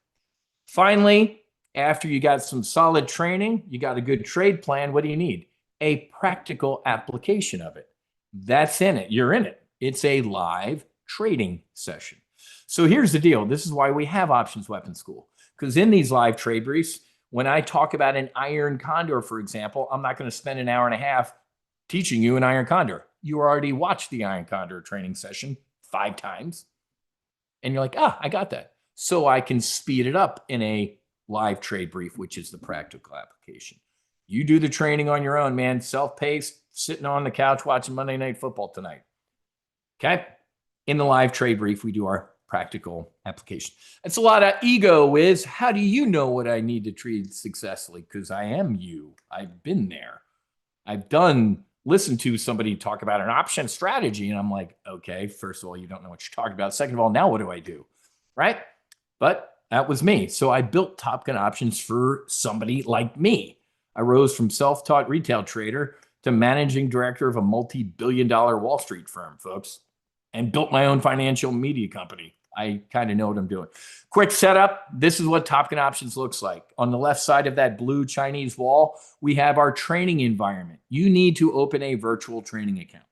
Finally, after you got some solid training, you got a good trade plan, what do you need? A practical application of it. That's in it. You're in it. It's a live trading session. So here's the deal. This is why we have Options Weapon School. Because in these live trade briefs, when I talk about an iron condor, for example, I'm not going to spend an hour and a half teaching you an iron condor. You already watched the iron condor training session 5 times. And you're like, I got that. So I can speed it up in a live trade brief, which is the practical application. You do the training on your own, man. Self-paced, sitting on the couch watching Monday Night Football tonight. Okay? In the live trade brief, we do our practical application. It's a lot of ego, Wiz. How do you know what I need to trade successfully? Because I am you. I've been there. I've listened to somebody talk about an option strategy, and I'm like, okay, first of all, you don't know what you're talking about. Second of all, now what do I do? Right? But that was me. So I built Top Gun Options for somebody like me. I rose from self-taught retail trader to managing director of a multi-billion-dollar Wall Street firm, folks, and built my own financial media company. I kind of know what I'm doing. Quick setup. This is what Top Gun Options looks like. On the left side of that blue Chinese wall, we have our training environment. You need to open a virtual training account.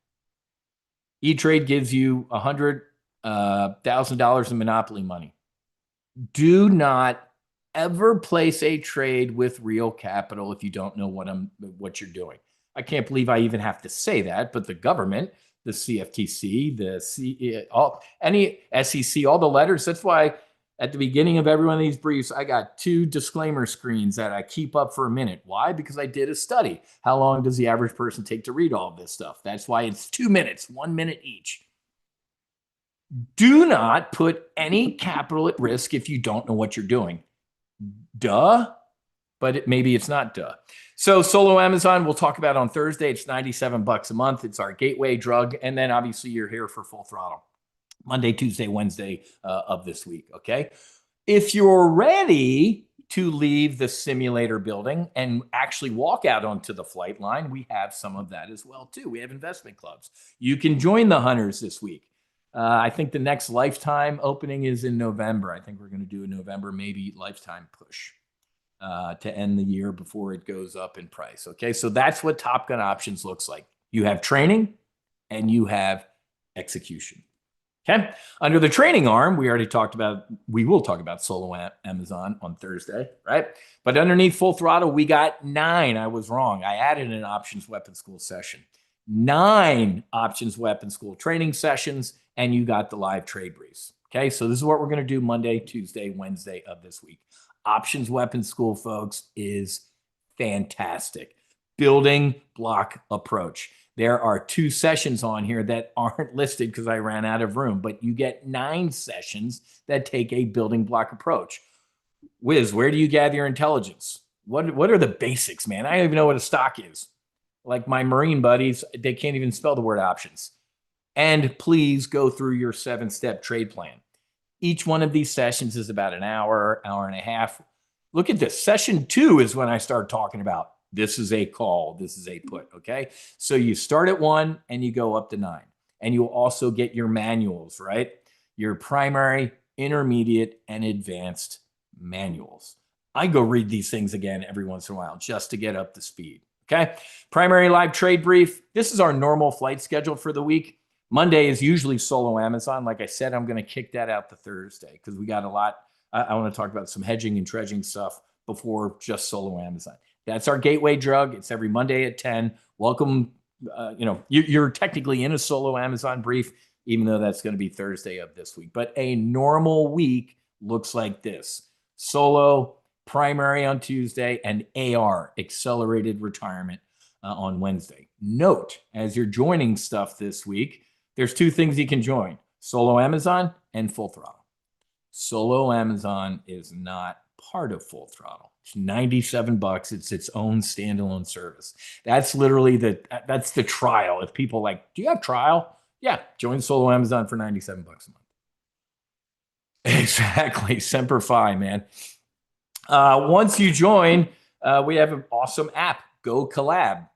E-Trade gives you $100,000 in monopoly money. Do not ever place a trade with real capital if you don't know what you're doing. I can't believe I even have to say that, but the government, the CFTC, any SEC, all the letters. That's why at the beginning of every one of these briefs, I got 2 disclaimer screens that I keep up for a minute. Why? Because I did a study. How long does the average person take to read all of this stuff? That's why it's 2 minutes, 1 minute each. Do not put any capital at risk if you don't know what you're doing. Duh. But maybe it's not duh. So Solo Amazon, we'll talk about on Thursday. It's $97 a month. It's our gateway drug. And then obviously you're here for Full Throttle. Monday, Tuesday, Wednesday of this week, okay? If you're ready to leave the simulator building and actually walk out onto the flight line, we have some of that as well too. We have investment clubs. You can join the hunters this week. I think the next Lifetime opening is in November. I think we're going to do a November, maybe Lifetime push. To end the year before it goes up in price. Okay, so that's what Top Gun Options looks like. You have training and you have execution. Okay, under the training arm, we will talk about Solo Amazon on Thursday, right? But underneath Full Throttle, we got 9. I was wrong. I added an Options Weapon School session. 9 Options Weapon School training sessions, and you got the live trade briefs. Okay, so this is what we're going to do Monday, Tuesday, Wednesday of this week. Options Weapon School, folks, is fantastic. Building block approach. There are 2 sessions on here that aren't listed because I ran out of room, but you get 9 sessions that take a building block approach. Wiz, where do you gather your intelligence? What are the basics, man? I don't even know what a stock is. Like my Marine buddies, they can't even spell the word options. And please go through your 7-step trade plan. Each one of these sessions is about an hour, hour and a half. Look at this. Session 2 is when I start talking about this is a call, this is a put, okay? So you start at 1 and you go up to 9. And you'll also get your manuals, right? Your primary, intermediate, and advanced manuals. I go read these things again every once in a while just to get up to speed, okay? Primary live trade brief. This is our normal flight schedule for the week. Monday is usually Solo Amazon. Like I said, I'm going to kick that out to Thursday because we got a lot. I want to talk about some hedging and treasury stuff before just Solo Amazon. That's our gateway drug. It's every Monday at 10. Welcome. You're technically in a Solo Amazon brief, even though that's going to be Thursday of this week. But a normal week looks like this. Solo primary on Tuesday and AR, accelerated retirement, on Wednesday. Note, as you're joining stuff this week, there's 2 things you can join: Solo Amazon and Full Throttle. Solo Amazon is not part of Full Throttle. It's $97. It's its own standalone service. That's literally that's the trial. If people like, do you have trial? Yeah, join Solo Amazon for $97 a month. Exactly. Semper Fi, man. Once you join, we have an awesome app, Go Collab.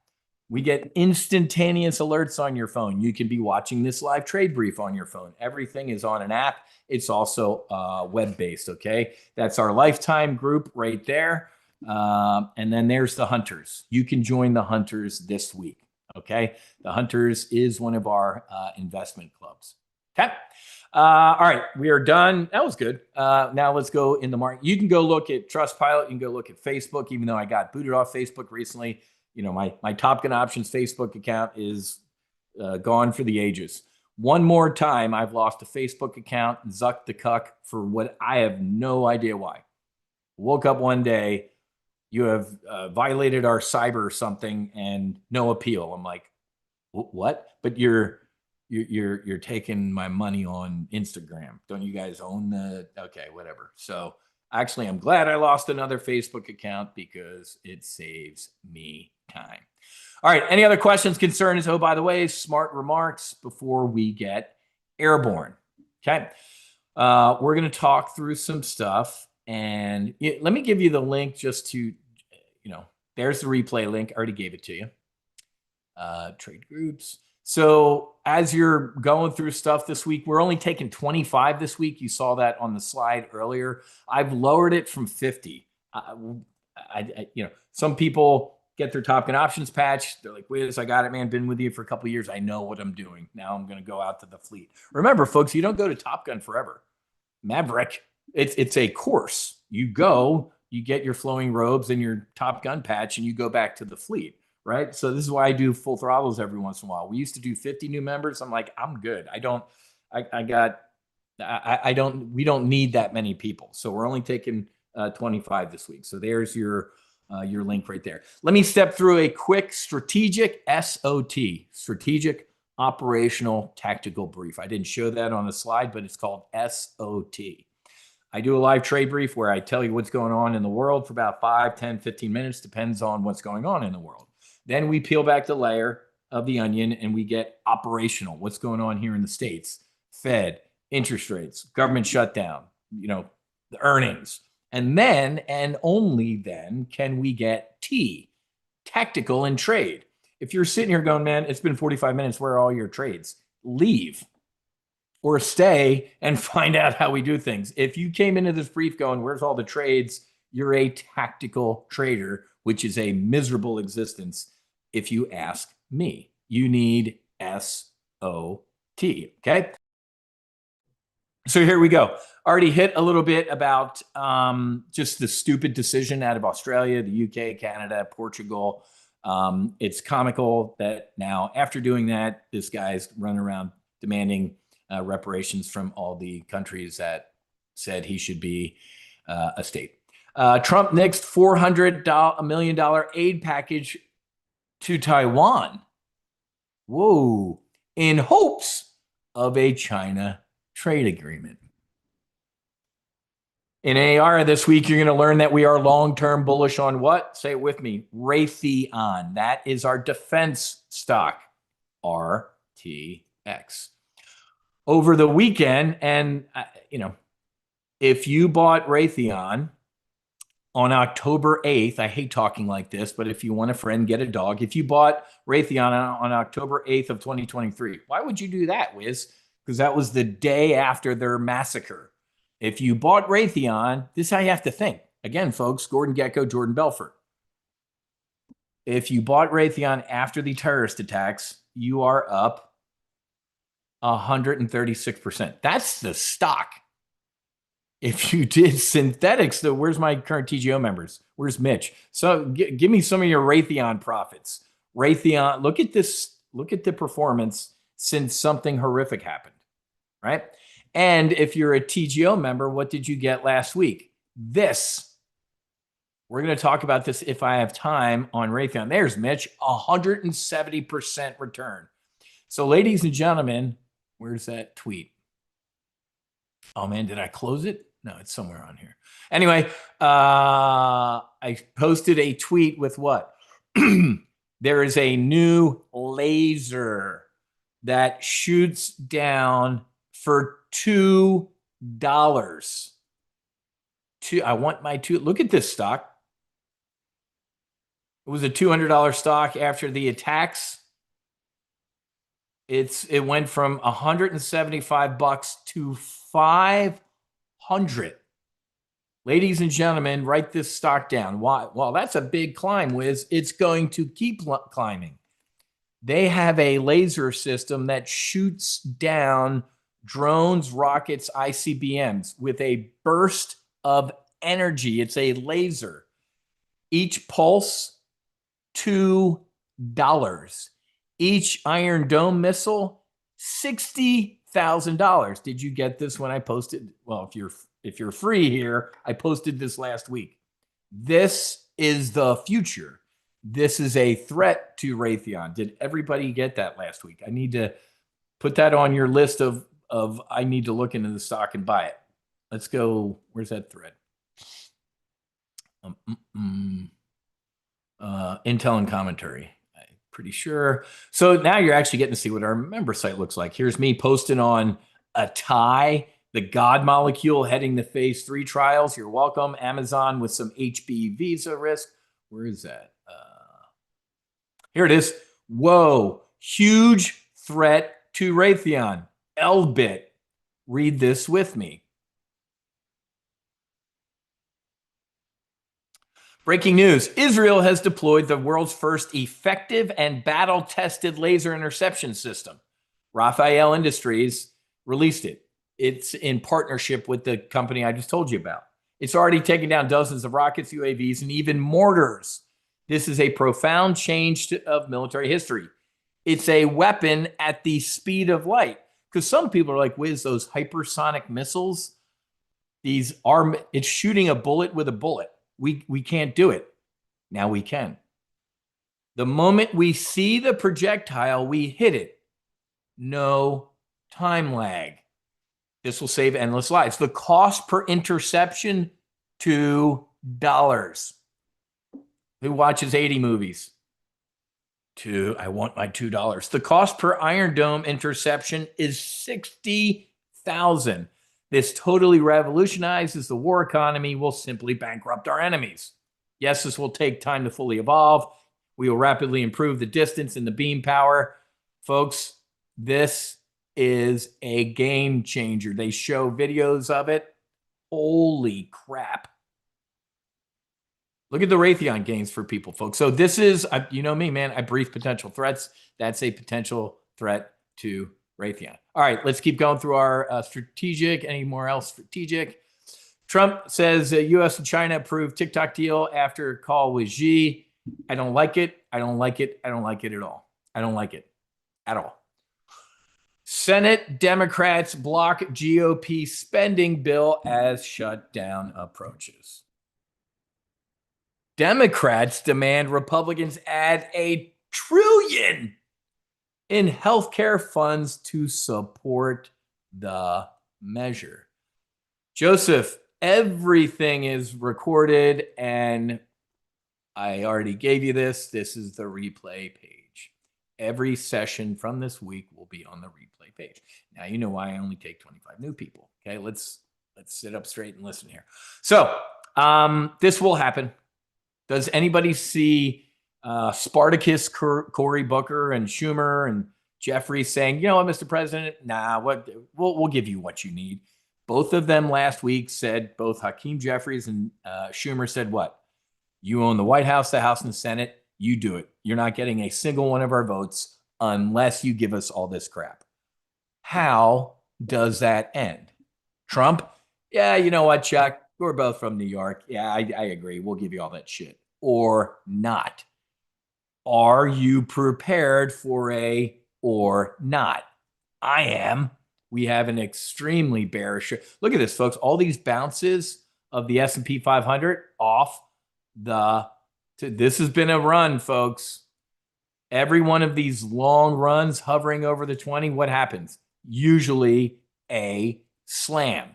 We get instantaneous alerts on your phone. You can be watching this live trade brief on your phone. Everything is on an app. It's also web-based, okay? That's our lifetime group right there. And then there's the Hunters. You can join the Hunters this week, okay? The Hunters is one of our investment clubs, okay? All right, we are done. That was good. Now let's go in the market. You can go look at Trustpilot. You can go look at Facebook, even though I got booted off Facebook recently. You know, my Top Gun Options Facebook account is gone for the ages. One more time, I've lost a Facebook account, Zuck the Cuck, for what I have no idea why. Woke up one day, you have violated our cyber or something, and no appeal. I'm like, what? But you're taking my money on Instagram. Don't you guys own the? Okay, whatever. So actually, I'm glad I lost another Facebook account because it saves me time. All right. Any other questions, concerns? Oh, by the way, smart remarks before we get airborne. Okay. We're going to talk through some stuff, and let me give you the link just to, there's the replay link. I already gave it to you. Trade groups. So as you're going through stuff this week, we're only taking 25 this week. You saw that on the slide earlier. I've lowered it from 50. Some people get their Top Gun Options patch. They're like, Wiz, I got it, man. Been with you for a couple of years. I know what I'm doing. Now I'm going to go out to the fleet. Remember, folks, you don't go to Top Gun forever. Maverick, it's a course. You go, you get your flowing robes and your Top Gun patch, and you go back to the fleet. Right. So this is why I do full throttles every once in a while. We used to do 50 new members. I'm like, I'm good. We don't need that many people. So we're only taking 25 this week. So there's your link right there. Let me step through a quick strategic SOT, strategic operational tactical brief. I didn't show that on the slide, but it's called SOT. I do a live trade brief where I tell you what's going on in the world for about 5, 10, 15 minutes, depends on what's going on in the world. Then we peel back the layer of the onion and we get operational. What's going on here in the States? Fed, interest rates, government shutdown, the earnings. And then, and only then, can we get T, tactical and trade. If you're sitting here going, man, it's been 45 minutes, where are all your trades? Leave or stay and find out how we do things. If you came into this brief going, where's all the trades? You're a tactical trader, which is a miserable existence. If you ask me, you need SOT. Okay. So here we go. Already hit a little bit about just the stupid decision out of Australia, the UK, Canada, Portugal. It's comical that now, after doing that, this guy's running around demanding reparations from all the countries that said he should be a state. Trump nixed $400 million aid package to Taiwan. Whoa. In hopes of a China trade agreement. In AR this week, you're going to learn that we are long-term bullish on what? Say it with me. Raytheon. That is our defense stock. RTX. Over the weekend, and if you bought Raytheon on October 8th, I hate talking like this, but if you want a friend, get a dog. If you bought Raytheon on October 8th of 2023, why would you do that, Wiz? Because that was the day after their massacre. If you bought Raytheon, this is how you have to think. Again, folks, Gordon Gekko, Jordan Belfort. If you bought Raytheon after the terrorist attacks, you are up 136%. That's the stock. If you did synthetics, though, where's my current TGO members? Where's Mitch? So give me some of your Raytheon profits. Raytheon, look at this. Look at the performance since something horrific happened, right? And if you're a TGO member, what did you get last week? This. We're going to talk about this if I have time on Raytheon. There's Mitch, 170% return. So ladies and gentlemen, where's that tweet? Oh man, did I close it? No, it's somewhere on here. Anyway, I posted a tweet with what? There is a new laser that shoots down for $2. I want my two. Look at this stock. It was a $200 stock after the attacks. It went from $175 to 500. Ladies and gentlemen, write this stock down. Why? Well, that's a big climb, Wiz. It's going to keep climbing. They have a laser system that shoots down drones, rockets, ICBMs with a burst of energy. It's a laser. Each pulse, $2. Each Iron Dome missile, $60,000. Did you get this when I posted? Well, if you're free here, I posted this last week. This is the future. This is a threat to Raytheon. Did everybody get that last week? I need to put that on your list of I need to look into the stock and buy it. Let's go. Where's that thread? Intel and commentary. I'm pretty sure. So now you're actually getting to see what our member site looks like. Here's me posting on a tie, the God molecule heading to phase 3 trials. You're welcome. Amazon with some HB visa risk. Where is that? Here it is. Whoa. Huge threat to Raytheon. Elbit. Read this with me. Breaking news. Israel has deployed the world's first effective and battle-tested laser interception system. Rafael Industries released it. It's in partnership with the company I just told you about. It's already taken down dozens of rockets, UAVs, and even mortars. This is a profound change of military history. It's a weapon at the speed of light. Because some people are like, Wiz, those hypersonic missiles, it's shooting a bullet with a bullet. We can't do it. Now we can. The moment we see the projectile, we hit it. No time lag. This will save endless lives. The cost per interception, $2. Who watches 80 movies? I want my $2. The cost per Iron Dome interception is $60,000. This totally revolutionizes the war economy. Will simply bankrupt our enemies. Yes, this will take time to fully evolve. We will rapidly improve the distance and the beam power. Folks, this is a game changer. They show videos of it. Holy crap. Look at the Raytheon gains for people, folks. So this is, you know me, man. I brief potential threats. That's a potential threat to Raytheon. All right, let's keep going through our strategic. Any more else strategic? Trump says U.S. and China approved TikTok deal after call with Xi. I don't like it. I don't like it. I don't like it at all. I don't like it at all. Senate Democrats block GOP spending bill as shutdown approaches. Democrats demand Republicans add $1 trillion in healthcare funds to support the measure. Joseph, everything is recorded, and I already gave you this. This is the replay page. Every session from this week will be on the replay page. Now you know why I only take 25 new people. Okay, let's sit up straight and listen here. So this will happen. Does anybody see Spartacus, Cory Booker, and Schumer and Jeffries saying, you know what, Mr. President, we'll give you what you need. Both of them last week said, both Hakeem Jeffries and Schumer said what? You own the White House, the House, and the Senate. You do it. You're not getting a single one of our votes unless you give us all this crap. How does that end? Trump? Yeah, you know what, Chuck? We're both from New York. Yeah, I agree. We'll give you all that shit. Or not. Are you prepared for a or not? I am. We have an extremely bearish. Look at this, folks. All these bounces of the S&P 500 off this has been a run, folks. Every one of these long runs hovering over the 20, what happens? Usually a slam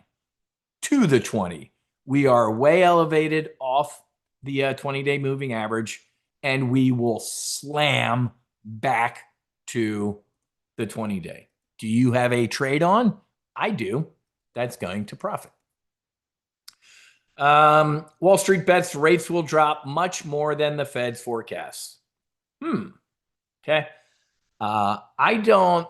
to the 20. We are way elevated off the 20-day moving average, and we will slam back to the 20-day. Do you have a trade on? I do. That's going to profit. Wall Street bets rates will drop much more than the Fed's forecasts. Okay. I don't.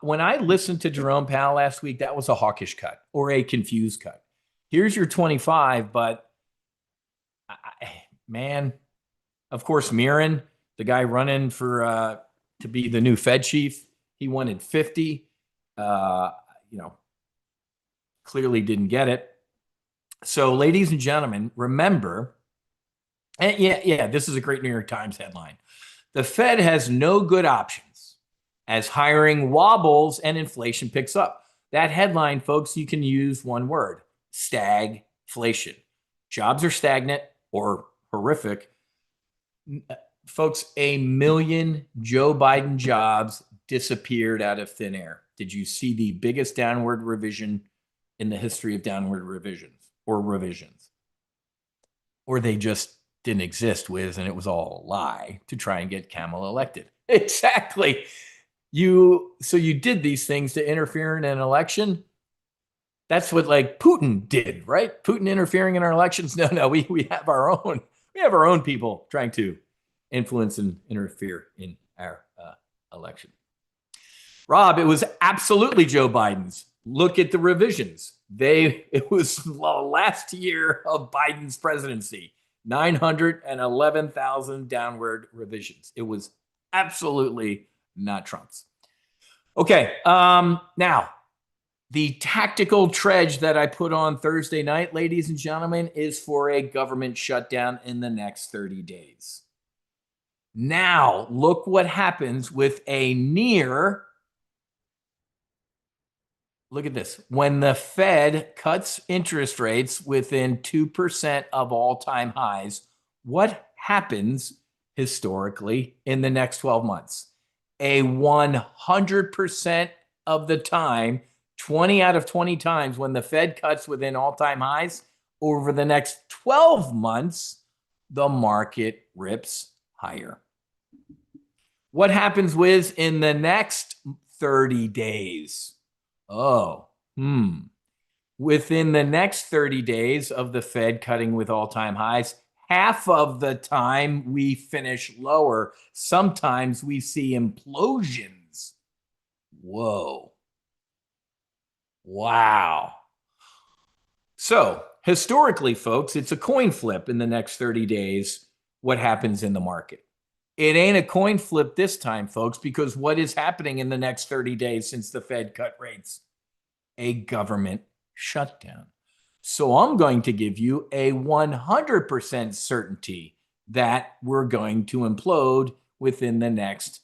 When I listened to Jerome Powell last week, that was a hawkish cut or a confused cut. Here's your 25, but man, of course, Mirren, the guy running for to be the new Fed chief, he wanted 50. You know, clearly didn't get it. So, ladies and gentlemen, remember, and yeah, this is a great New York Times headline. The Fed has no good options as hiring wobbles and inflation picks up. That headline, folks, you can use one word: stagflation. Jobs are stagnant or horrific. Folks, 1 million Joe Biden jobs disappeared out of thin air. Did you see the biggest downward revision in the history of downward revisions or revisions? Or they just didn't exist, Wiz, and it was all a lie to try and get Kamala elected. Exactly. So you did these things to interfere in an election. That's what like Putin did, right? Putin interfering in our elections. No, we have our own people trying to influence and interfere in our election. Rob, it was absolutely Joe Biden's. Look at the revisions. It was last year of Biden's presidency. 911,000 downward revisions. It was absolutely not Trump's. Okay, now the tactical trudge that I put on Thursday night, ladies and gentlemen, is for a government shutdown in the next 30 days. Now, look what happens with a near. Look at this. When the Fed cuts interest rates within 2% of all-time highs, what happens historically in the next 12 months? A 100% of the time, 20 out of 20 times when the Fed cuts within all-time highs, over the next 12 months, the market rips higher. What happens, Wiz, in the next 30 days? Within the next 30 days of the Fed cutting with all-time highs, half of the time we finish lower. Sometimes we see implosions. Whoa. Wow. So historically, folks, it's a coin flip in the next 30 days what happens in the market. It ain't a coin flip this time, folks, because what is happening in the next 30 days since the Fed cut rates? A government shutdown. So I'm going to give you a 100% certainty that we're going to implode within the next,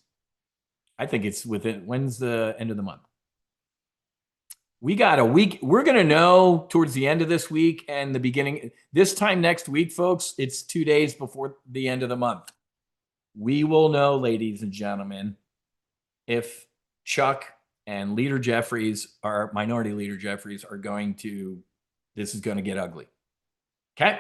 I think it's within, when's the end of the month? We got a week. We're going to know towards the end of this week and the beginning. This time next week, folks, it's 2 days before the end of the month. We will know, ladies and gentlemen, if Chuck and Leader Jeffries, our Minority Leader Jeffries, are going to, this is going to get ugly. Okay.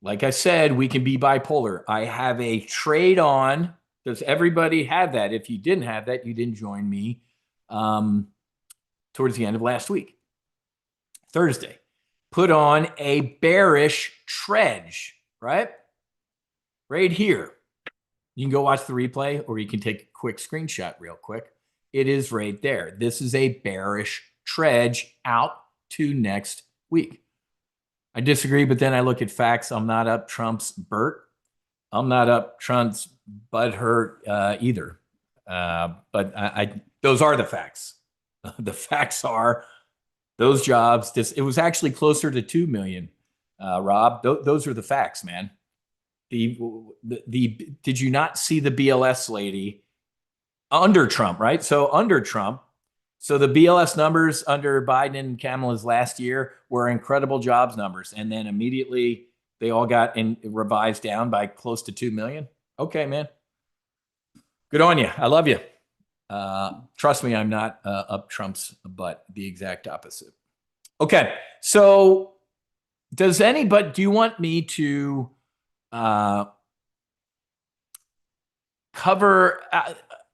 Like I said, we can be bipolar. I have a trade on. Does everybody have that? If you didn't have that, you didn't join me towards the end of last week. Thursday, put on a bearish trudge, right? Right here. You can go watch the replay or you can take a quick screenshot real quick. It is right there. This is a bearish trudge out to next week. I disagree, but then I look at facts. I'm not up Trump's Bert. I'm not up Trump's butthurt either. But those are the facts. The facts are those jobs. It was actually closer to 2 million, Rob. Those are the facts, man. Did you not see the BLS lady under Trump, right? So under Trump, so the BLS numbers under Biden and Kamala's last year were incredible jobs numbers. And then immediately they all got revised down by close to 2 million. Okay, man. Good on you. I love you. Trust me, I'm not up Trump's butt, the exact opposite. Okay. So do you want me to cover,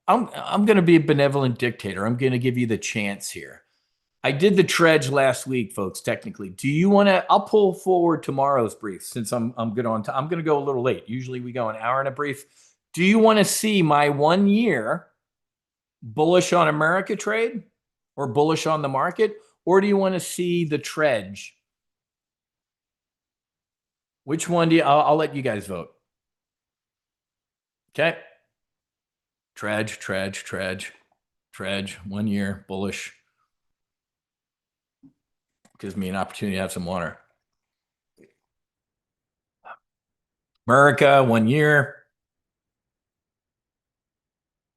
I'm going to be a benevolent dictator. I'm going to give you the chance here. I did the Tredge last week, folks. Technically, do you want to? I'll pull forward tomorrow's brief since I'm good on time. I'm going to go a little late. Usually we go an hour and a brief. Do you want to see my 1 year bullish on America trade or bullish on the market, or do you want to see the Tredge? Which one do you? I'll let you guys vote. Okay. Tredge. 1 year bullish. Gives me an opportunity to have some water. Merica, 1 year.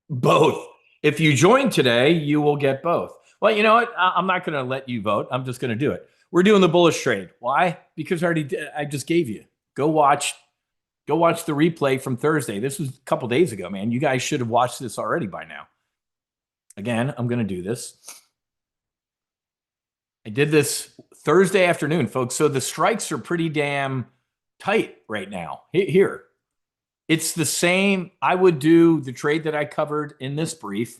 Both. If you join today, you will get both. Well, you know what? I'm not going to let you vote. I'm just going to do it. We're doing the bullish trade. Why? Because I just gave you. Go watch the replay from Thursday. This was a couple days ago, man. You guys should have watched this already by now. Again, I'm going to do this. I did this Thursday afternoon, folks. So the strikes are pretty damn tight right now. Here. It's the same. I would do the trade that I covered in this brief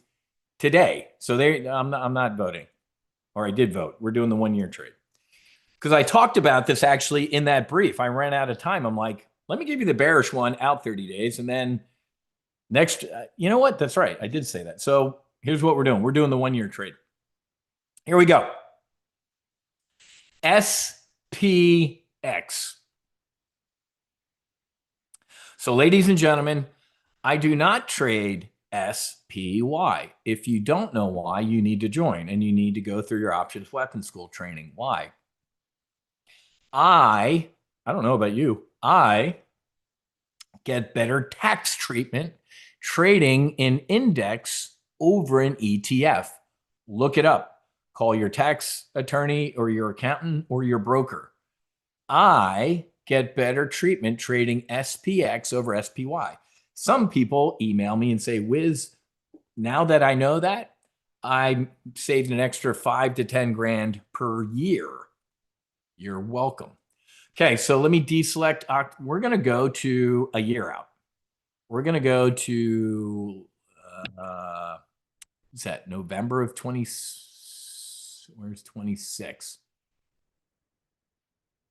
today. So I'm not voting, or I did vote. We're doing the 1 year trade because I talked about this actually in that brief. I ran out of time. I'm like, let me give you the bearish one out 30 days, and then next. You know what? That's right. I did say that. So here's what we're doing. We're doing the 1 year trade. Here we go. SPX. So, ladies and gentlemen, I do not trade SPY. If you don't know why, you need to join and you need to go through your options weapon school training. Why? I don't know about you. I get better tax treatment trading in index over an ETF. Look it up. Call your tax attorney or your accountant or your broker. I get better treatment trading SPX over SPY. Some people email me and say, Wiz, now that I know that, I saved an extra 5 to 10 grand per year. You're welcome. Okay, so let me deselect. We're going to go to a year out. We're going to go to, is that November of 20? Where's 26?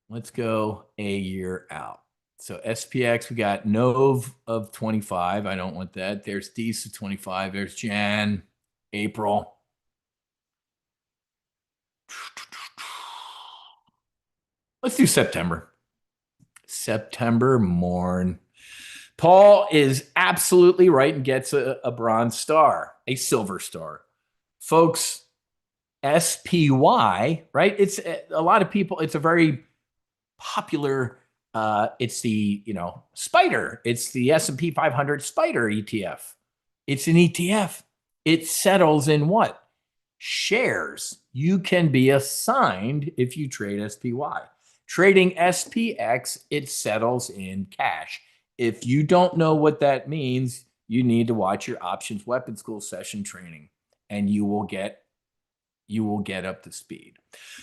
Let's go a year out. So SPX, we got Nov of 25. I don't want that. There's D's of 25. There's Jan, April. Let's do September. September morn. Paul is absolutely right and gets a bronze star, a silver star. Folks, SPY, right? It's a lot of people, it's a very popular, it's the, Spider. It's the S&P 500 Spider ETF. It's an ETF. It settles in what? Shares. You can be assigned if you trade SPY. Trading SPX, it settles in cash. If you don't know what that means, you need to watch your options weapon school session training and you will get up to speed.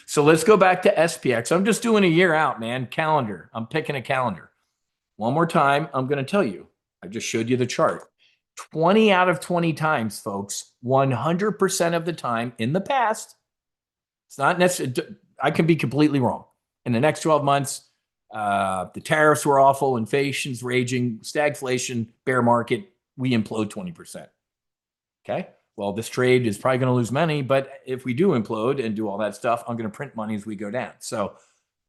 So let's go back to SPX. I'm just doing a year out, man. Calendar. I'm picking a calendar. One more time, I'm going to tell you. I just showed you the chart. 20 out of 20 times, folks, 100% of the time in the past, it's not necessarily, I can be completely wrong. In the next 12 months, the tariffs were awful, inflation's raging, stagflation, bear market, we implode 20%. Okay? Well, this trade is probably going to lose money, but if we do implode and do all that stuff, I'm going to print money as we go down. So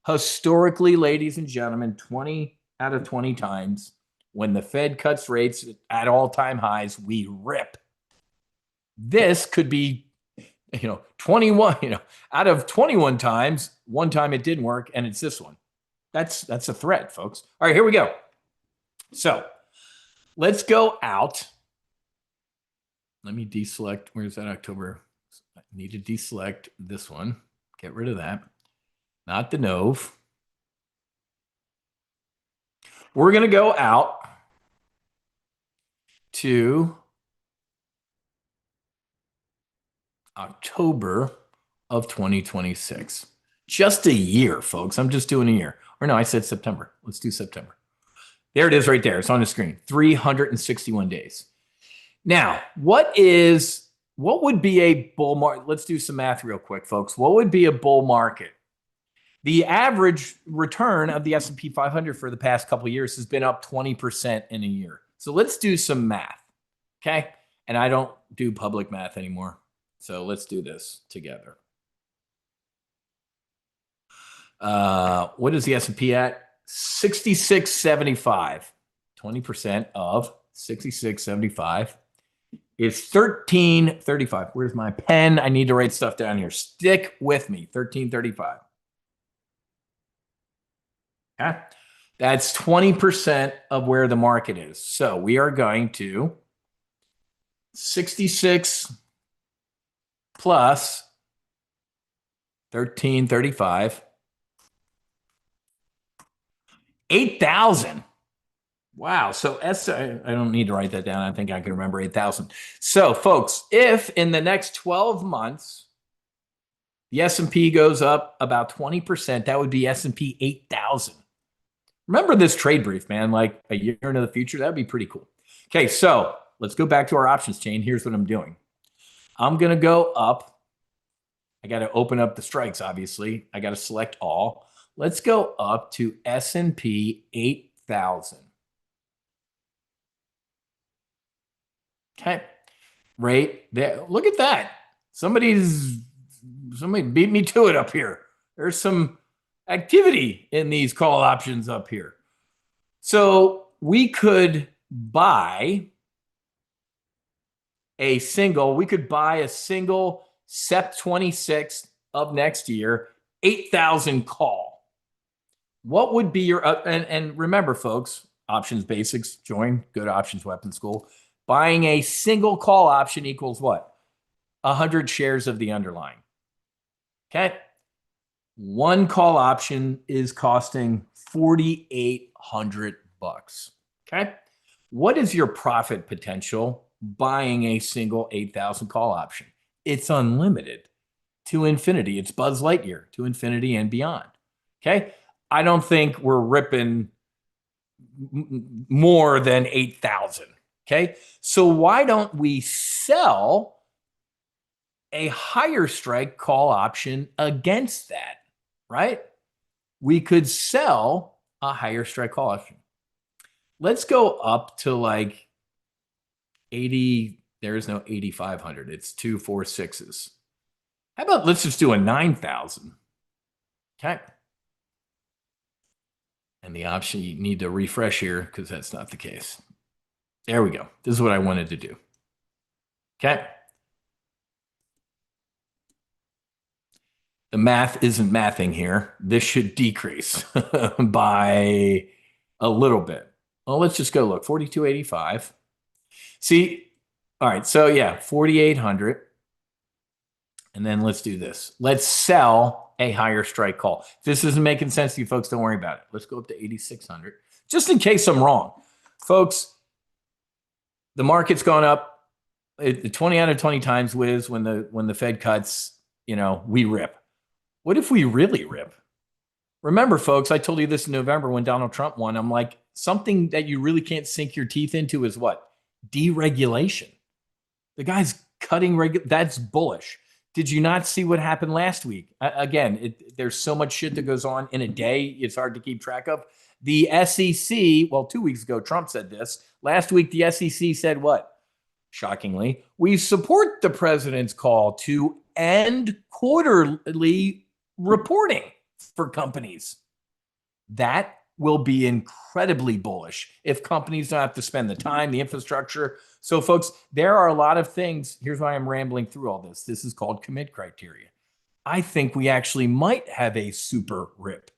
historically, ladies and gentlemen, 20 out of 20 times when the Fed cuts rates at all-time highs, we rip. This could be, 21, out of 21 times, one time it didn't work, and it's this one. That's a threat, folks. All right, here we go. So let's go out. Let me deselect. Where's that October? I need to deselect this one. Get rid of that. Not the Nov. We're going to go out to October of 2026. Just a year, folks. I'm just doing a year. Or no, I said September. Let's do September. There it is right there. It's on the screen. 361 days. Now, what is What would be a bull market? Let's do some math real quick, folks. What would be a bull market? The average return of the S&P 500 for the past couple of years has been up 20% in a year. So let's do some math, okay? And I don't do public math anymore. So let's do this together. What is the S&P at? 66.75. 20% of 66.75 is 1335. Where's my pen? I need to write stuff down here. Stick with me. 1335. Okay. That's 20% of where the market is. So we are going to 66 plus 1335. 8,000. Wow. So I don't need to write that down. I think I can remember 8,000. So folks, if in the next 12 months, the S&P goes up about 20%, that would be S&P 8,000. Remember this trade brief, man, like a year into the future. That'd be pretty cool. Okay, so let's go back to our options chain. Here's what I'm doing. I'm going to go up. I got to open up the strikes, obviously. I got to select all. Let's go up to S&P 8,000. Okay, right there. Look at that. Somebody beat me to it up here. There's some activity in these call options up here. So we could buy a single Sept 26 of next year, 8,000 call. What would be your, and remember folks, options basics, join Good Options Weapon School. Buying a single call option equals what? 100 shares of the underlying. Okay. One call option is costing $4,800. Okay. What is your profit potential buying a single 8,000 call option? It's unlimited to infinity. It's Buzz Lightyear to infinity and beyond. Okay. I don't think we're ripping more than 8,000. Okay. So why don't we sell a higher strike call option against that? Right? We could sell a higher strike call option. Let's go up to like 80. There is no 8,500. It's 246s. How about let's just do a 9,000? Okay. And the option, you need to refresh here because that's not the case. There we go. This is what I wanted to do. Okay. The math isn't mathing here. This should decrease by a little bit. Well, let's just go look. 4285. See, all right. So yeah, 4,800. And then let's do this. Let's sell a higher strike call. If this isn't making sense to you folks, don't worry about it. Let's go up to 8,600. Just in case I'm wrong. Folks, the market's gone up 20 out of 20 times, Wiz, when the Fed cuts, we rip. What if we really rip? Remember, folks, I told you this in November when Donald Trump won. I'm like, something that you really can't sink your teeth into is what? Deregulation. The guy's cutting that's bullish. Did you not see what happened last week? Again, there's so much shit that goes on in a day. It's hard to keep track of. The SEC, well, 2 weeks ago, Trump said this. Last week, the SEC said what? Shockingly, we support the president's call to end quarterly reporting for companies. That will be incredibly bullish if companies don't have to spend the time, the infrastructure. So folks, there are a lot of things. Here's why I'm rambling through all this. This is called commit criteria. I think we actually might have a super rip.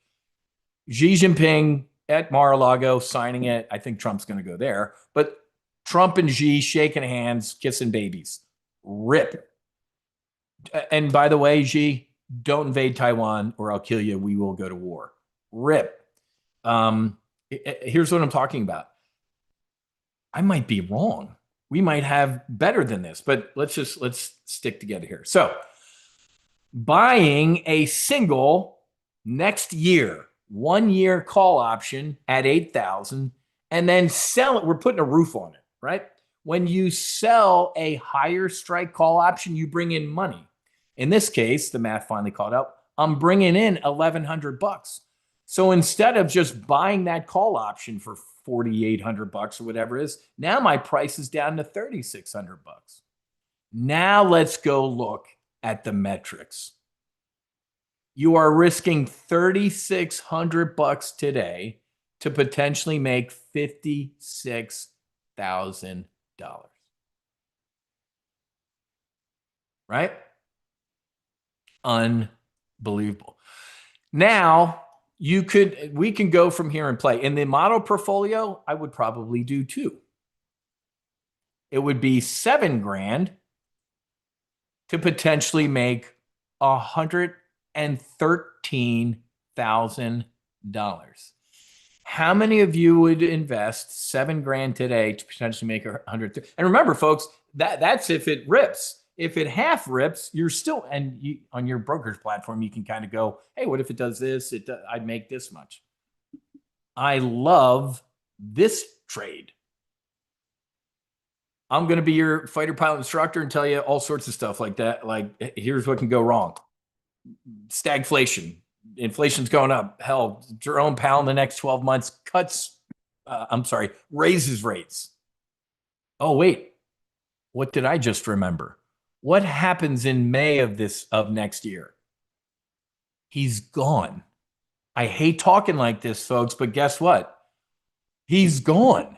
Xi Jinping at Mar-a-Lago signing it. I think Trump's going to go there, but Trump and Xi shaking hands, kissing babies. Rip. And by the way, Xi, don't invade Taiwan or I'll kill you. We will go to war. Rip. Here's what I'm talking about. I might be wrong. We might have better than this, but let's stick together here. So buying a single next year, 1 year call option at 8,000 and then sell it. We're putting a roof on it, right? When you sell a higher strike call option, you bring in money. In this case, the math finally caught up. I'm bringing in $1,100. So instead of just buying that call option for $4,800 or whatever it is, now my price is down to $3,600. Now let's go look at the metrics. You are risking $3,600 today to potentially make $56,000. Right? Unbelievable. Now, we can go from here and play. In the model portfolio, I would probably do 2. It would be $7,000 to potentially make $113,000. How many of you would invest $7,000 today to potentially make 100? And remember, folks, that's if it rips. If it half rips, you're still, and on your brokerage platform, you can kind of go, hey, what if it does this? I'd make this much. I love this trade. I'm going to be your fighter pilot instructor and tell you all sorts of stuff like that. Like, here's what can go wrong. Stagflation. Inflation's going up. Hell, Jerome Powell in the next 12 months raises rates. Oh, wait. What did I just remember? What happens in May of next year? He's gone. I hate talking like this, folks, but guess what? He's gone.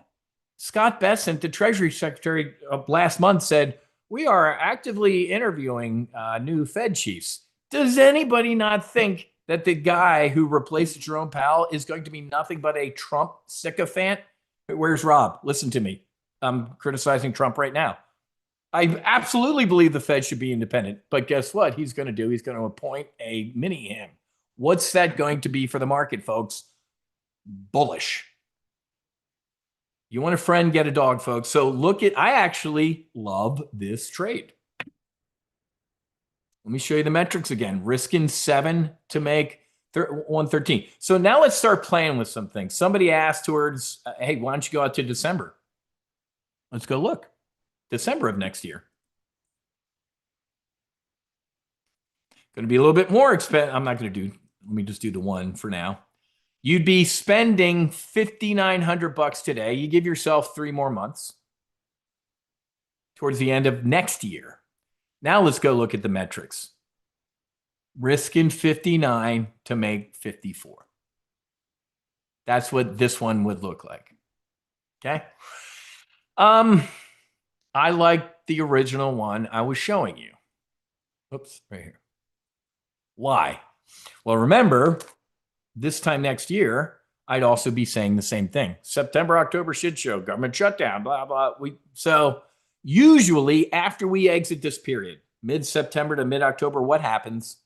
Scott Bessent, the Treasury Secretary of last month, said, we are actively interviewing new Fed chiefs. Does anybody not think that the guy who replaced Jerome Powell is going to be nothing but a Trump sycophant? Where's Rob? Listen to me. I'm criticizing Trump right now. I absolutely believe the Fed should be independent, but guess what he's going to do? He's going to appoint a mini him. What's that going to be for the market, folks? Bullish. You want a friend, get a dog, folks. So I actually love this trade. Let me show you the metrics again. Risking 7 to make 113. So now let's start playing with some things. Somebody asked towards, hey, why don't you go out to December? Let's go look. December of next year. Going to be a little bit more expensive. I'm not going to let me just do the one for now. You'd be spending $5,900 today. You give yourself 3 more months towards the end of next year. Now let's go look at the metrics. Risking 59 to make 54. That's what this one would look like. Okay. I like the original one I was showing you. Oops, right here. Why? Well, remember, this time next year, I'd also be saying the same thing. September, October shit show, government shutdown, blah, blah. So usually after we exit this period, mid-September to mid-October, what happens?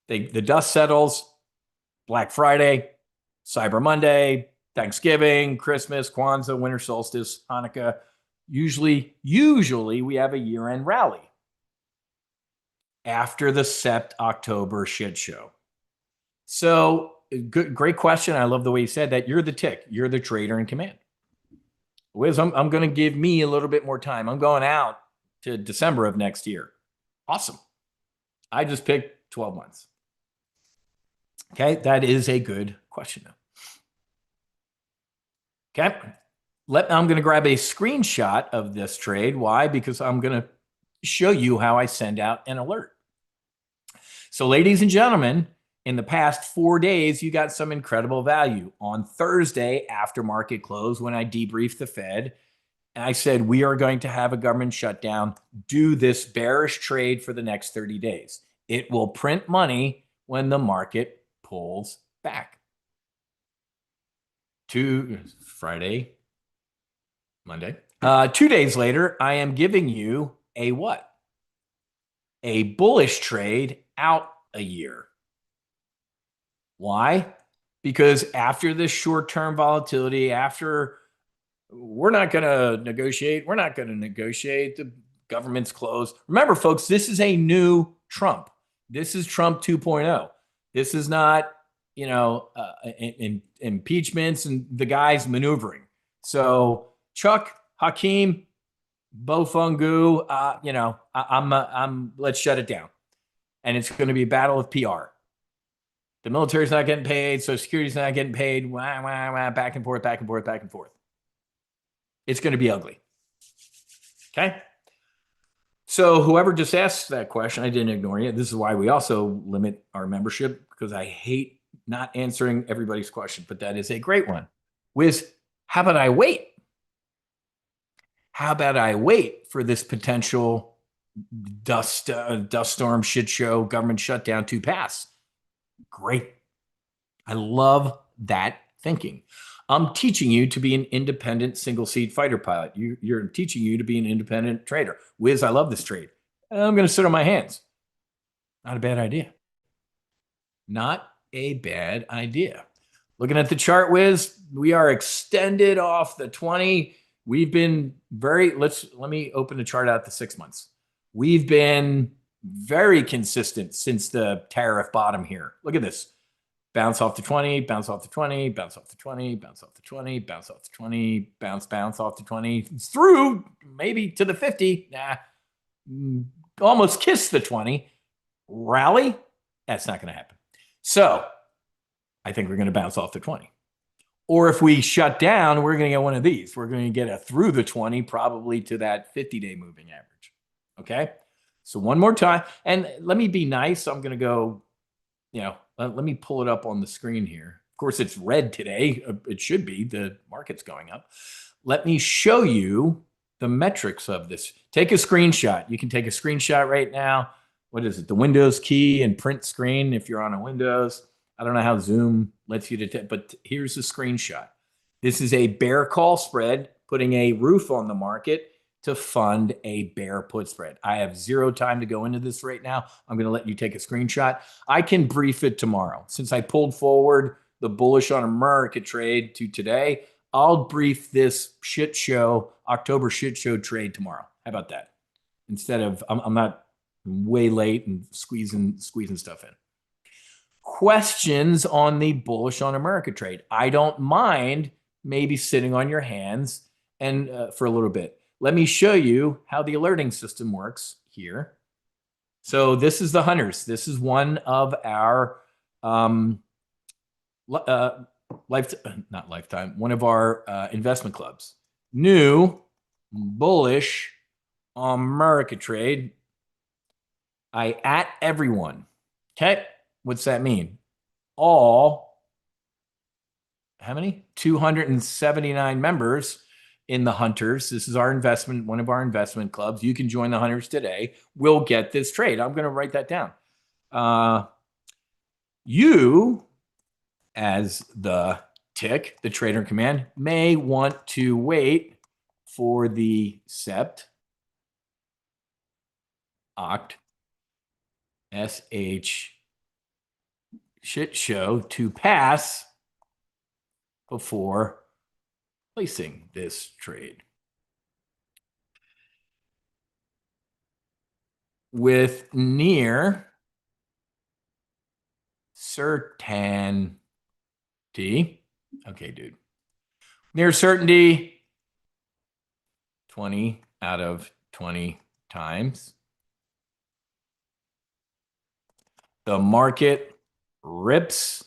The dust settles, Black Friday, Cyber Monday, Thanksgiving, Christmas, Kwanzaa, winter solstice, Hanukkah. Usually we have a year-end rally after the Sept October shit show. So great question. I love the way you said that. You're the tick. You're the trader in command. Wiz, I'm going to give me a little bit more time. I'm going out to December of next year. Awesome. I just picked 12 months. Okay, that is a good question. Okay, I'm going to grab a screenshot of this trade. Why? Because I'm going to show you how I send out an alert. So ladies and gentlemen, in the past 4 days, you got some incredible value. On Thursday, after market close, when I debriefed the Fed, and I said, we are going to have a government shutdown. Do this bearish trade for the next 30 days. It will print money when the market pulls back. Friday, Monday. 2 days later, I am giving you a what? A bullish trade out a year. Why? Because after this short-term volatility, we're not going to negotiate. The government's closed. Remember, folks, this is a new Trump. This is Trump 2.0. This is not, impeachments and the guys maneuvering. So Chuck, Hakeem, Bofungu, let's shut it down. And it's going to be a battle of PR. The military's not getting paid, so security's not getting paid. Wah, wah, wah, back and forth, back and forth, back and forth. It's going to be ugly. Okay. So whoever just asked that question, I didn't ignore you. This is why we also limit our membership, because I hate not answering everybody's question, but that is a great one. Wiz, how about I wait? How about I wait for this potential dust storm shit show government shutdown to pass? Great. I love that thinking. I'm teaching you to be an independent single seat fighter pilot. You're teaching you to be an independent trader. Wiz, I love this trade. I'm going to sit on my hands. Not a bad idea. Not a bad idea. Looking at the chart, Wiz, we are extended off the 20. We've been let me open the chart out to 6 months. We've been very consistent since the tariff bottom here. Look at this. Bounce off the 20, bounce off the 20, bounce off the 20, bounce off the 20, bounce off the 20, bounce off the 20, through maybe to the 50. Almost kiss the 20. Rally? That's not going to happen. So I think we're going to bounce off the 20. Or if we shut down, we're going to get one of these. We're going to get a through the 20, probably to that 50-day moving average. Okay? So one more time. And let me be nice. I'm going to go, let me pull it up on the screen here. Of course, it's red today. It should be. The market's going up. Let me show you the metrics of this. Take a screenshot. You can take a screenshot right now. What is it? The Windows key and print screen if you're on a Windows. I don't know how Zoom lets you to, but here's a screenshot. This is a bear call spread, putting a roof on the market to fund a bear put spread. I have zero time to go into this right now. I'm going to let you take a screenshot. I can brief it tomorrow. Since I pulled forward the bullish on Merica trade to today, I'll brief this shit show, October shit show trade tomorrow. How about that? Instead of, I'm not way late and squeezing stuff in. Questions on the bullish on Merica trade. I don't mind maybe sitting on your hands and for a little bit. Let me show you how the alerting system works here. So this is the Hunters. This is one of our one of our investment clubs. New bullish on Merica trade. I at everyone. Okay. What's that mean? All, how many? 279 members in the Hunters. This is our investment, one of our investment clubs. You can join the Hunters today. We'll get this trade. I'm going to write that down. You, as the tick, the trader in command, may want to wait for the Sept, Oct, SH, shit show to pass before placing this trade. With near certainty. Okay, dude. Near certainty, 20 out of 20 times. The market rips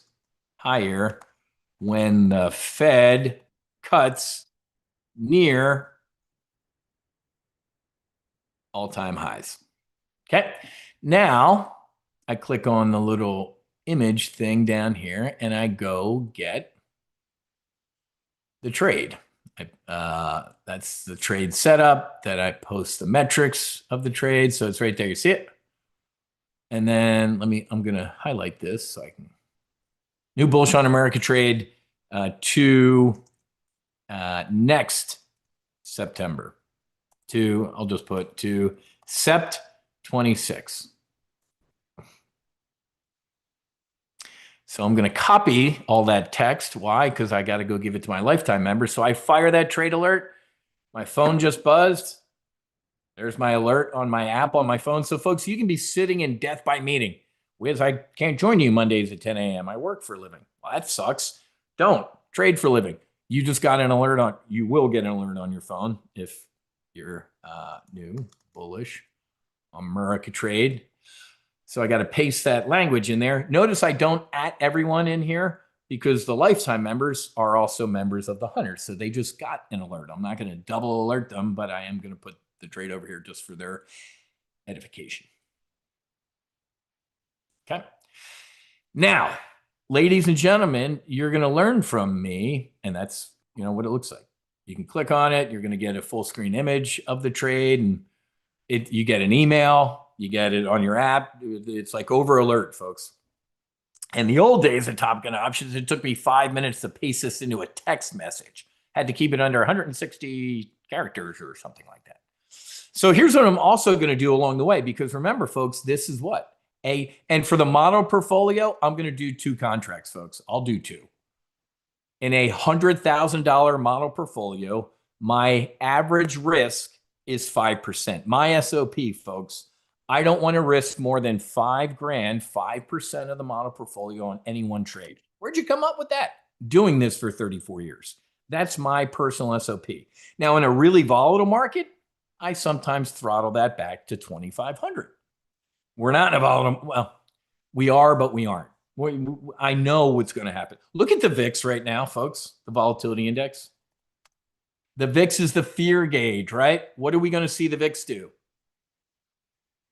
higher when the Fed cuts near all-time highs. Okay. Now I click on the little image thing down here and I go get the trade. That's the trade setup that I post the metrics of the trade. So it's right there. You see it? And then I'm going to highlight this so I can. New bullish on Merica trade to next September. I'll just put to Sept 26. So I'm going to copy all that text. Why? Because I got to go give it to my lifetime members. So I fire that trade alert. My phone just buzzed. There's my alert on my app on my phone. So folks, you can be sitting in death by meeting. Wiz, I can't join you Mondays at 10 a.m. I work for a living. Well, that sucks. Don't trade for a living. You just got an alert on, you will get an alert on your phone if you're new bullish on Merica trade. So I got to paste that language in there. Notice I don't at everyone in here because the lifetime members are also members of the hunters. So they just got an alert. I'm not going to double alert them, but I am going to put the trade over here just for their edification. Okay. Now, ladies and gentlemen, you're going to learn from me, and that's, what it looks like. You can click on it. You're going to get a full screen image of the trade, and you get an email. You get it on your app. It's like over alert, folks. In the old days of Top Gun Options, it took me 5 minutes to paste this into a text message. Had to keep it under 160 characters or something like that. So here's what I'm also going to do along the way, because remember, folks, this is what? And for the model portfolio, I'm going to do 2 contracts, folks. I'll do 2. In a $100,000 model portfolio, my average risk is 5%. My SOP, folks, I don't want to risk more than $5,000, 5% of the model portfolio on any one trade. Where'd you come up with that? Doing this for 34 years. That's my personal SOP. Now, in a really volatile market, I sometimes throttle that back to 2,500. We're not in a volatile, well, we are, but we aren't. I know what's going to happen. Look at the VIX right now, folks, the volatility index. The VIX is the fear gauge, right? What are we going to see the VIX do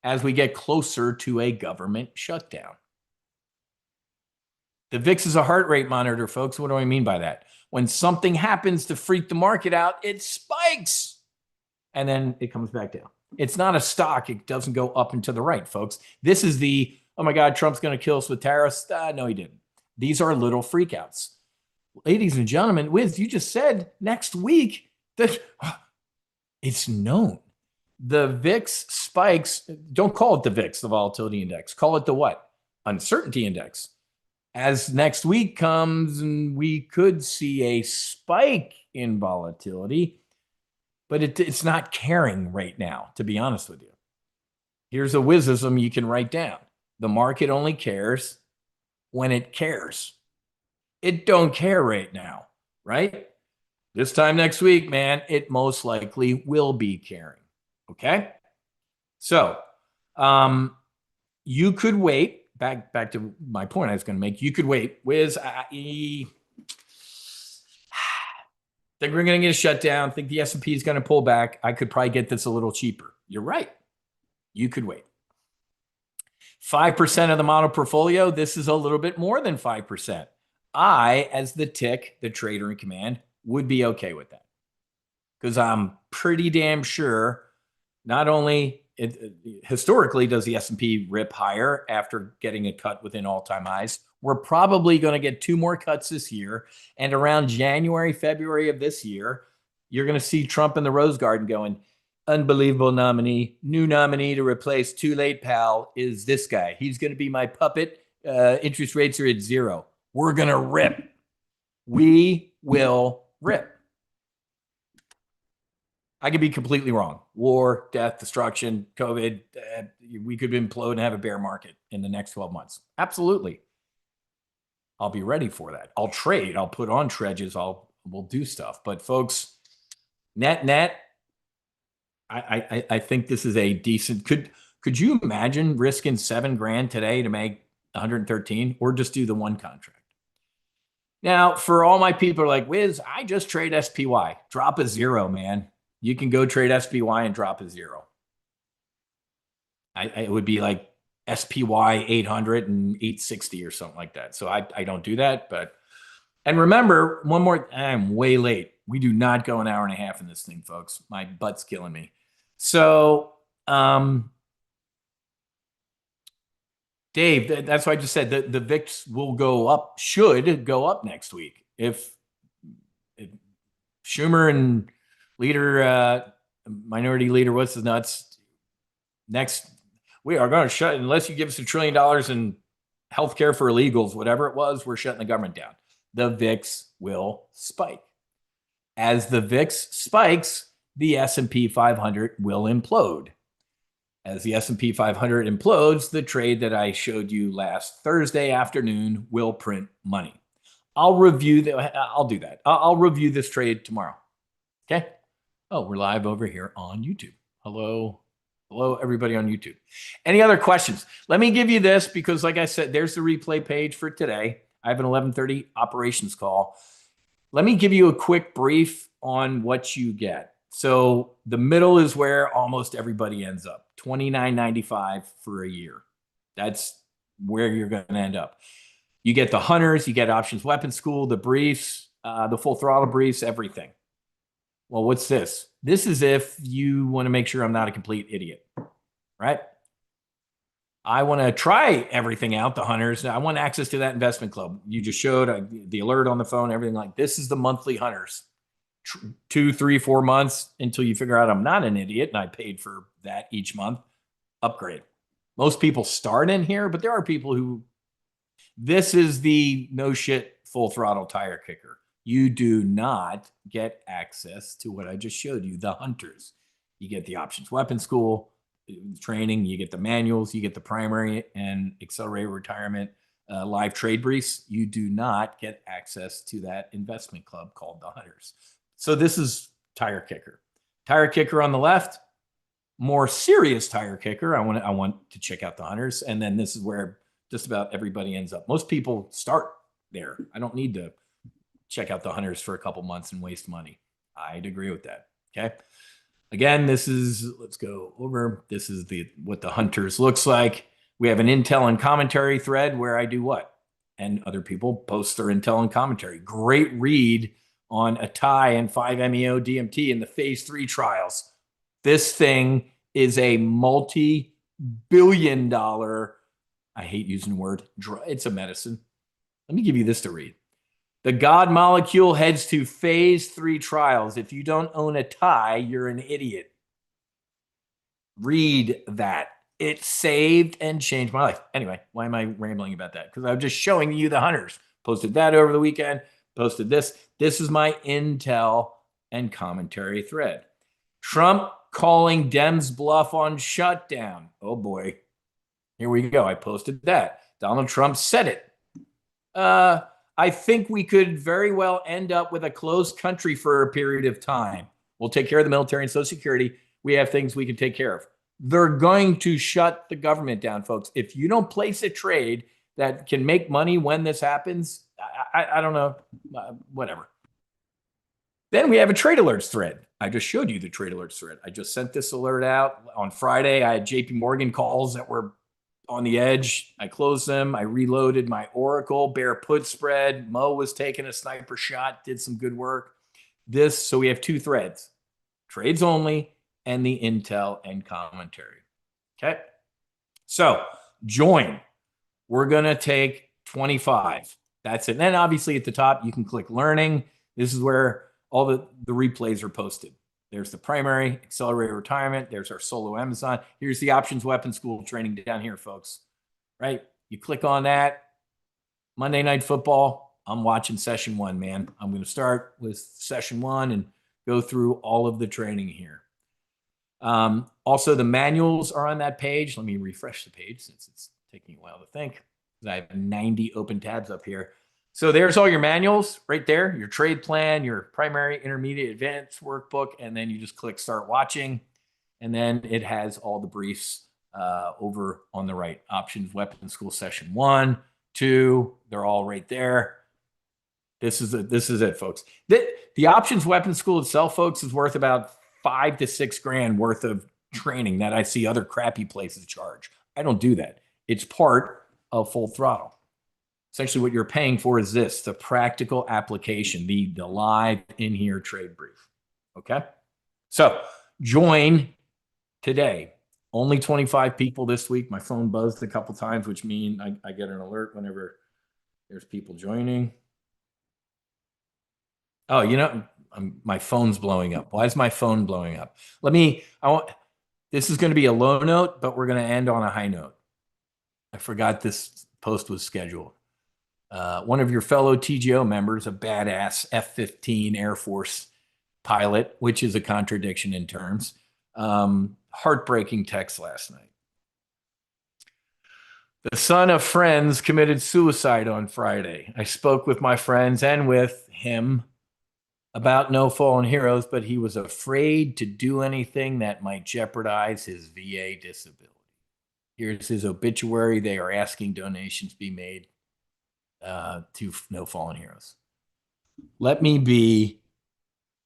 as we get closer to a government shutdown? The VIX is a heart rate monitor, folks. What do I mean by that? When something happens to freak the market out, it spikes and then it comes back down. It's not a stock. It doesn't go up and to the right, folks. This is the, oh my God, Trump's going to kill us with tariffs. No, he didn't. These are little freakouts. Ladies and gentlemen, Wiz, you just said next week that it's known. The VIX spikes. Don't call it the VIX, the volatility index. Call it the what? Uncertainty index. As next week comes and we could see a spike in volatility, but it's not caring right now, to be honest with you. Here's a wizism you can write down. The market only cares when it cares. It don't care right now, right? This time next week, man, it most likely will be caring. Okay? So, you could wait. Back to my point I was going to make. You could wait. Wiz, think we're going to get a shutdown. Think the S&P is going to pull back. I could probably get this a little cheaper. You're right. You could wait. 5% of the model portfolio. This is a little bit more than 5%. I, as the tick, the trader in command, would be okay with that. Because I'm pretty damn sure not only historically does the S&P rip higher after getting a cut within all-time highs. We're probably going to get 2 more cuts this year. And around January, February of this year, you're going to see Trump in the Rose Garden going, unbelievable nominee, new nominee to replace too late pal is this guy. He's going to be my puppet. Interest rates are at 0. We're going to rip. We will rip. I could be completely wrong. War, death, destruction, COVID. We could implode and have a bear market in the next 12 months. Absolutely. I'll be ready for that. I'll trade. I'll put on treads. We'll do stuff. But folks, net, I think this is a decent. Could you imagine risking $7,000 today to make 113, or just do the one contract? Now, for all my people are like, Wiz, I just trade SPY. Drop a 0, man. You can go trade SPY and drop a 0. It would be like SPY 800 and 860 or something like that. So I don't do that. And remember, one more, I'm way late. We do not go an hour and a half in this thing, folks. My butt's killing me. So, Dave, that's why I just said the VIX will go up, should go up next week. If Schumer and minority leader, what's his nuts? Next, we are going to shut, unless you give us $1 trillion in healthcare for illegals, whatever it was, we're shutting the government down. The VIX will spike. As the VIX spikes, the S&P 500 will implode. As the S&P 500 implodes, the trade that I showed you last Thursday afternoon will print money. I'll review that. I'll do that. I'll review this trade tomorrow. Okay. Oh, we're live over here on YouTube. Hello. Hello, everybody on YouTube. Any other questions? Let me give you this because, like I said, there's the replay page for today. I have an 11:30 operations call. Let me give you a quick brief on what you get. So the middle is where almost everybody ends up, $29.95 for a year. That's where you're going to end up. You get the hunters, you get options weapons school, the briefs, the full throttle briefs, everything. Well, what's this? This is if you want to make sure I'm not a complete idiot, right? I want to try everything out, the hunters. I want access to that investment club. You just showed the alert on the phone, everything like this is the monthly hunters. 2, 3, 4 months until you figure out I'm not an idiot and I paid for that each month. Upgrade. Most people start in here, but there are people who, this is the no shit full throttle tire kicker. You do not get access to what I just showed you, the hunters. You get the options weapon school training, you get the manuals, you get the primary and accelerated retirement live trade briefs. You do not get access to that investment club called the hunters. So this is tire kicker. Tire kicker on the left, more serious tire kicker. I want to check out the hunters. And then this is where just about everybody ends up. Most people start there. I don't need to check out the hunters for a couple months and waste money. I'd agree with that. Okay. Again, this is, let's go over. This is what the hunters looks like. We have an intel and commentary thread where I do what? And other people post their intel and commentary. Great read on a tie and 5-MeO DMT in the phase 3 trials. This thing is a multi-billion-dollar, I hate using the word, it's a medicine. Let me give you this to read. The God molecule heads to phase 3 trials. If you don't own a tie, you're an idiot. Read that. It saved and changed my life. Anyway, why am I rambling about that? Because I'm just showing you the hunters. Posted that over the weekend. Posted this. This is my intel and commentary thread. Trump calling Dems bluff on shutdown. Oh boy. Here we go. I posted that. Donald Trump said it. I think we could very well end up with a closed country for a period of time. We'll take care of the military and Social Security. We have things we can take care of. They're going to shut the government down, folks. If you don't place a trade that can make money when this happens, I don't know, whatever. Then we have a trade alerts thread. I just showed you the trade alerts thread. I just sent this alert out on Friday. I had JP Morgan calls that were on the edge. I closed them. I reloaded my Oracle bear put spread. Mo was taking a sniper shot, did some good work. So we have 2 threads, trades only and the intel and commentary. Okay. So join. We're going to take 25. That's it. And then obviously at the top, you can click learning. This is where all the replays are posted. There's the primary, accelerated retirement. There's our solo Amazon. Here's the options weapon school training down here, folks. Right? You click on that. Monday Night Football. I'm watching session 1, man. I'm going to start with session 1 and go through all of the training here. Also, the manuals are on that page. Let me refresh the page since it's taking a while to think. I have 90 open tabs up here. So there's all your manuals right there, your trade plan, your primary, intermediate, advanced workbook, and then you just click start watching. And then it has all the briefs over on the right. Options, weapons school session 1, 2, they're all right there. This is it, folks. The options weapons school itself, folks, is worth about $5 to $6 grand worth of training that I see other crappy places charge. I don't do that. It's part of Full Throttle. Essentially what you're paying for is this, the practical application, the live in here trade brief. Okay. So join today. Only 25 people this week. My phone buzzed a couple times, which means I get an alert whenever there's people joining. Oh, my phone's blowing up. Why is my phone blowing up? This is going to be a low note, but we're going to end on a high note. I forgot this post was scheduled. One of your fellow TGO members, a badass F-15 Air Force pilot, which is a contradiction in terms, heartbreaking text last night. The son of friends committed suicide on Friday. I spoke with my friends and with him about no fallen heroes, but he was afraid to do anything that might jeopardize his VA disability. Here's his obituary. They are asking donations be made to No Fallen Heroes. Let me be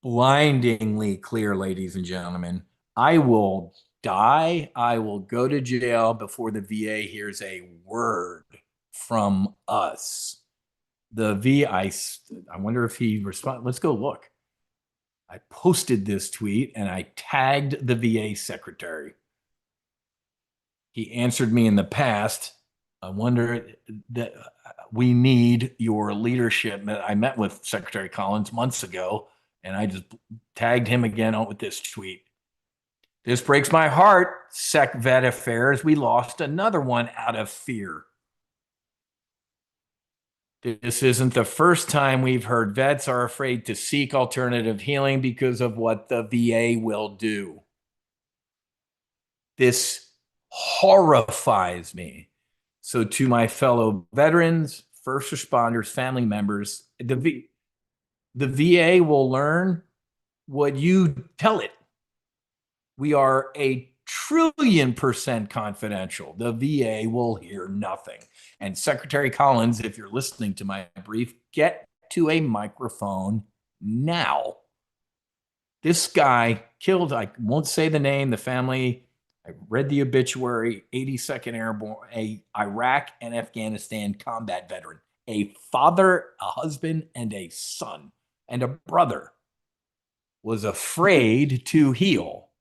blindingly clear, ladies and gentlemen. I will die. I will go to jail before the VA hears a word from us. The VA, I wonder if he responded. Let's go look. I posted this tweet and I tagged the VA secretary. He answered me in the past. I wonder that we need your leadership. I met with Secretary Collins months ago, and I just tagged him again out with this tweet. This breaks my heart, Sec Vet Affairs. We lost another one out of fear. This isn't the first time we've heard vets are afraid to seek alternative healing because of what the VA will do. This horrifies me. So to my fellow veterans, first responders, family members, the VA will learn what you tell it. We are 1,000,000,000% confidential. The VA will hear nothing. And Secretary Collins, if you're listening to my brief, get to a microphone now. This guy killed, I won't say the name, the family. I read the obituary, 82nd Airborne, a Iraq and Afghanistan combat veteran, a father, a husband, and a son, and a brother, was afraid to heal.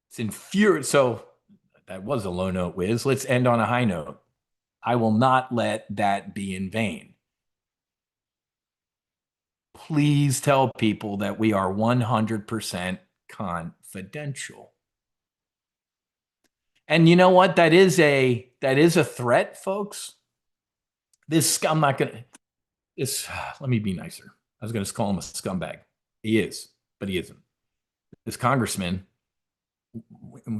It's infuriating. So that was a low note, Wiz. Let's end on a high note. I will not let that be in vain. Please tell people that we are 100% confidential. And you know what? That is a threat, folks. I'm not gonna. Let me be nicer. I was gonna call him a scumbag. He is, but he isn't. This congressman,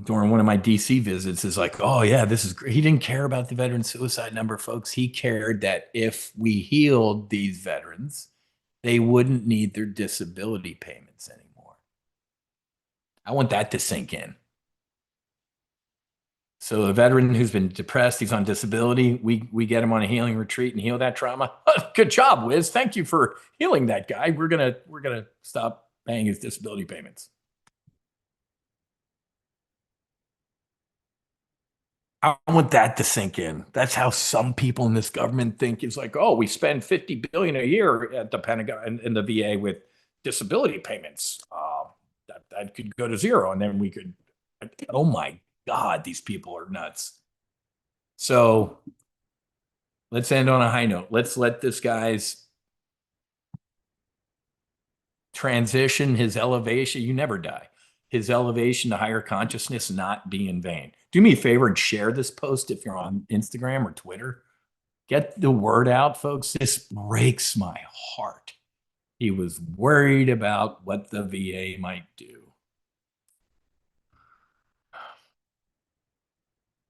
during one of my DC visits, is like, oh yeah, this is great. He didn't care about the veteran suicide number, folks. He cared that if we healed these veterans, they wouldn't need their disability payments anymore. I want that to sink in. So a veteran who's been depressed, he's on disability, we get him on a healing retreat and heal that trauma. Good job, Wiz. Thank you for healing that guy. We're gonna stop paying his disability payments. I want that to sink in. That's how some people in this government think. It's like, oh, we spend 50 billion a year at the Pentagon and in the VA with disability payments. That could go to zero, and then we could. Oh my God, these people are nuts. So let's end on a high note. Let's let this guy's transition, his elevation. You never die. His elevation to higher consciousness not be in vain. Do me a favor and share this post if you're on Instagram or Twitter. Get the word out, folks. This breaks my heart. He was worried about what the VA might do.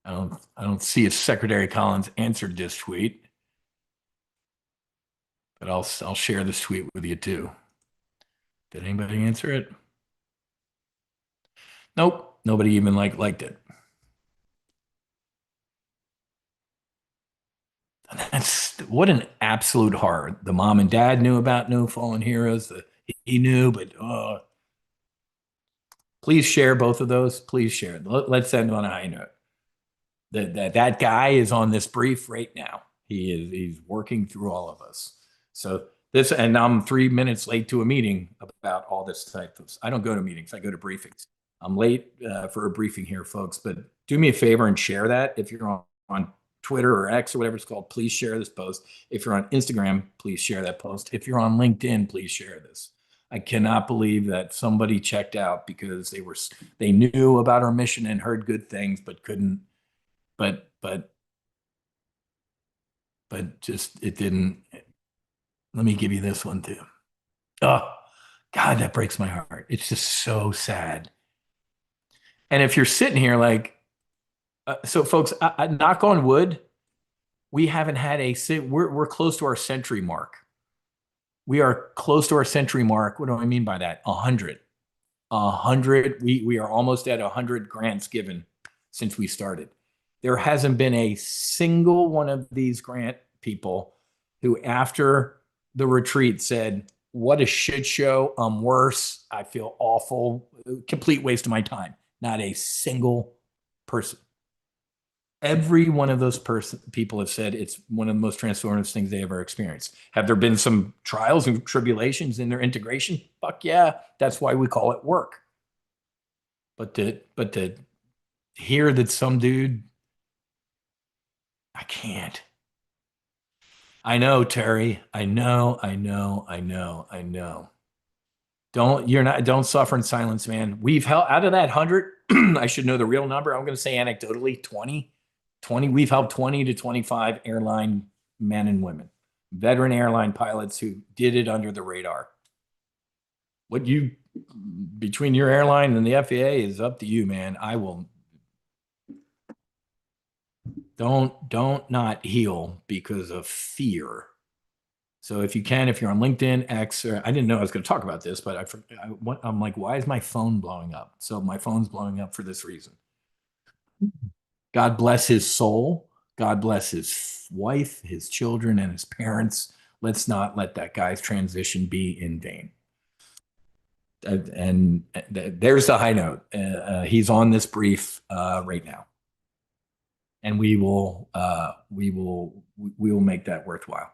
I don't see if Secretary Collins answered this tweet, but I'll share this tweet with you too. Did anybody answer it? Nope. Nobody even liked it. That's what an absolute horror. The mom and dad knew about No Fallen Heroes. He knew, but please share both of those. Please share. Let's end on a high note. That guy is on this brief right now. He's working through all of us. So this, and I'm 3 minutes late to a meeting about all this type of. I don't go to meetings. I go to briefings. I'm late for a briefing here, folks. But do me a favor and share that if you're on Twitter or X or whatever it's called. Please share this post. If you're on Instagram, please share that post. If you're on LinkedIn, please share this. I cannot believe that somebody checked out because they knew about our mission and heard good things, but couldn't. But just it didn't. Let me give you this one too. Oh God, that breaks my heart. It's just so sad. And if you're sitting here like, so folks, knock on wood, we haven't had we're close to our century mark We are close to our century mark. What do I mean by that? 100. 100. We are almost at 100 grants given since we started. There hasn't been a single one of these grant people who, after the retreat, said, "What a shit show. I'm worse. I feel awful. Complete waste of my time." Not a single person. Every one of those people have said it's one of the most transformative things they ever experienced. Have there been some trials and tribulations in their integration? Fuck yeah. That's why we call it work. But to hear that some dude, I can't. I know, Terry. I know. Don't suffer in silence, man. We've helped out of that 100. I should know the real number. I'm going to say anecdotally 20. 20. We've helped 20 to 25 airline men and women, veteran airline pilots who did it under the radar. What you, between your airline and the FAA, is up to you, man. I will. Don't not heal because of fear. So if you can, if you're on LinkedIn, X, or I didn't know I was going to talk about this, but I'm like, why is my phone blowing up? So my phone's blowing up for this reason. God bless his soul. God bless his wife, his children, and his parents. Let's not let that guy's transition be in vain. And there's the high note. He's on this brief right now, and we will make that worthwhile.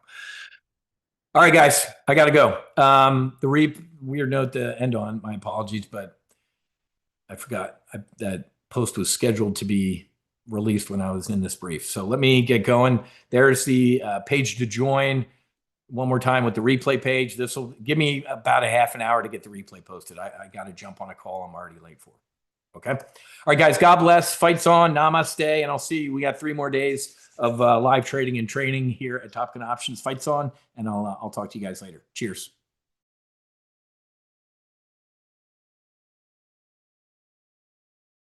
All right, guys, I got to go. The weird note to end on. My apologies, but I forgot that post was scheduled to be released when I was in this brief. So let me get going. There's the page to join. One more time with the replay page. This will give me about a half an hour to get the replay posted. I got to jump on a call I'm already late for. Okay. All right, guys. God bless. Fights on. Namaste. And I'll see you. We got 3 more days of live trading and training here at Top Gun Options. Fights on. And I'll talk to you guys later. Cheers.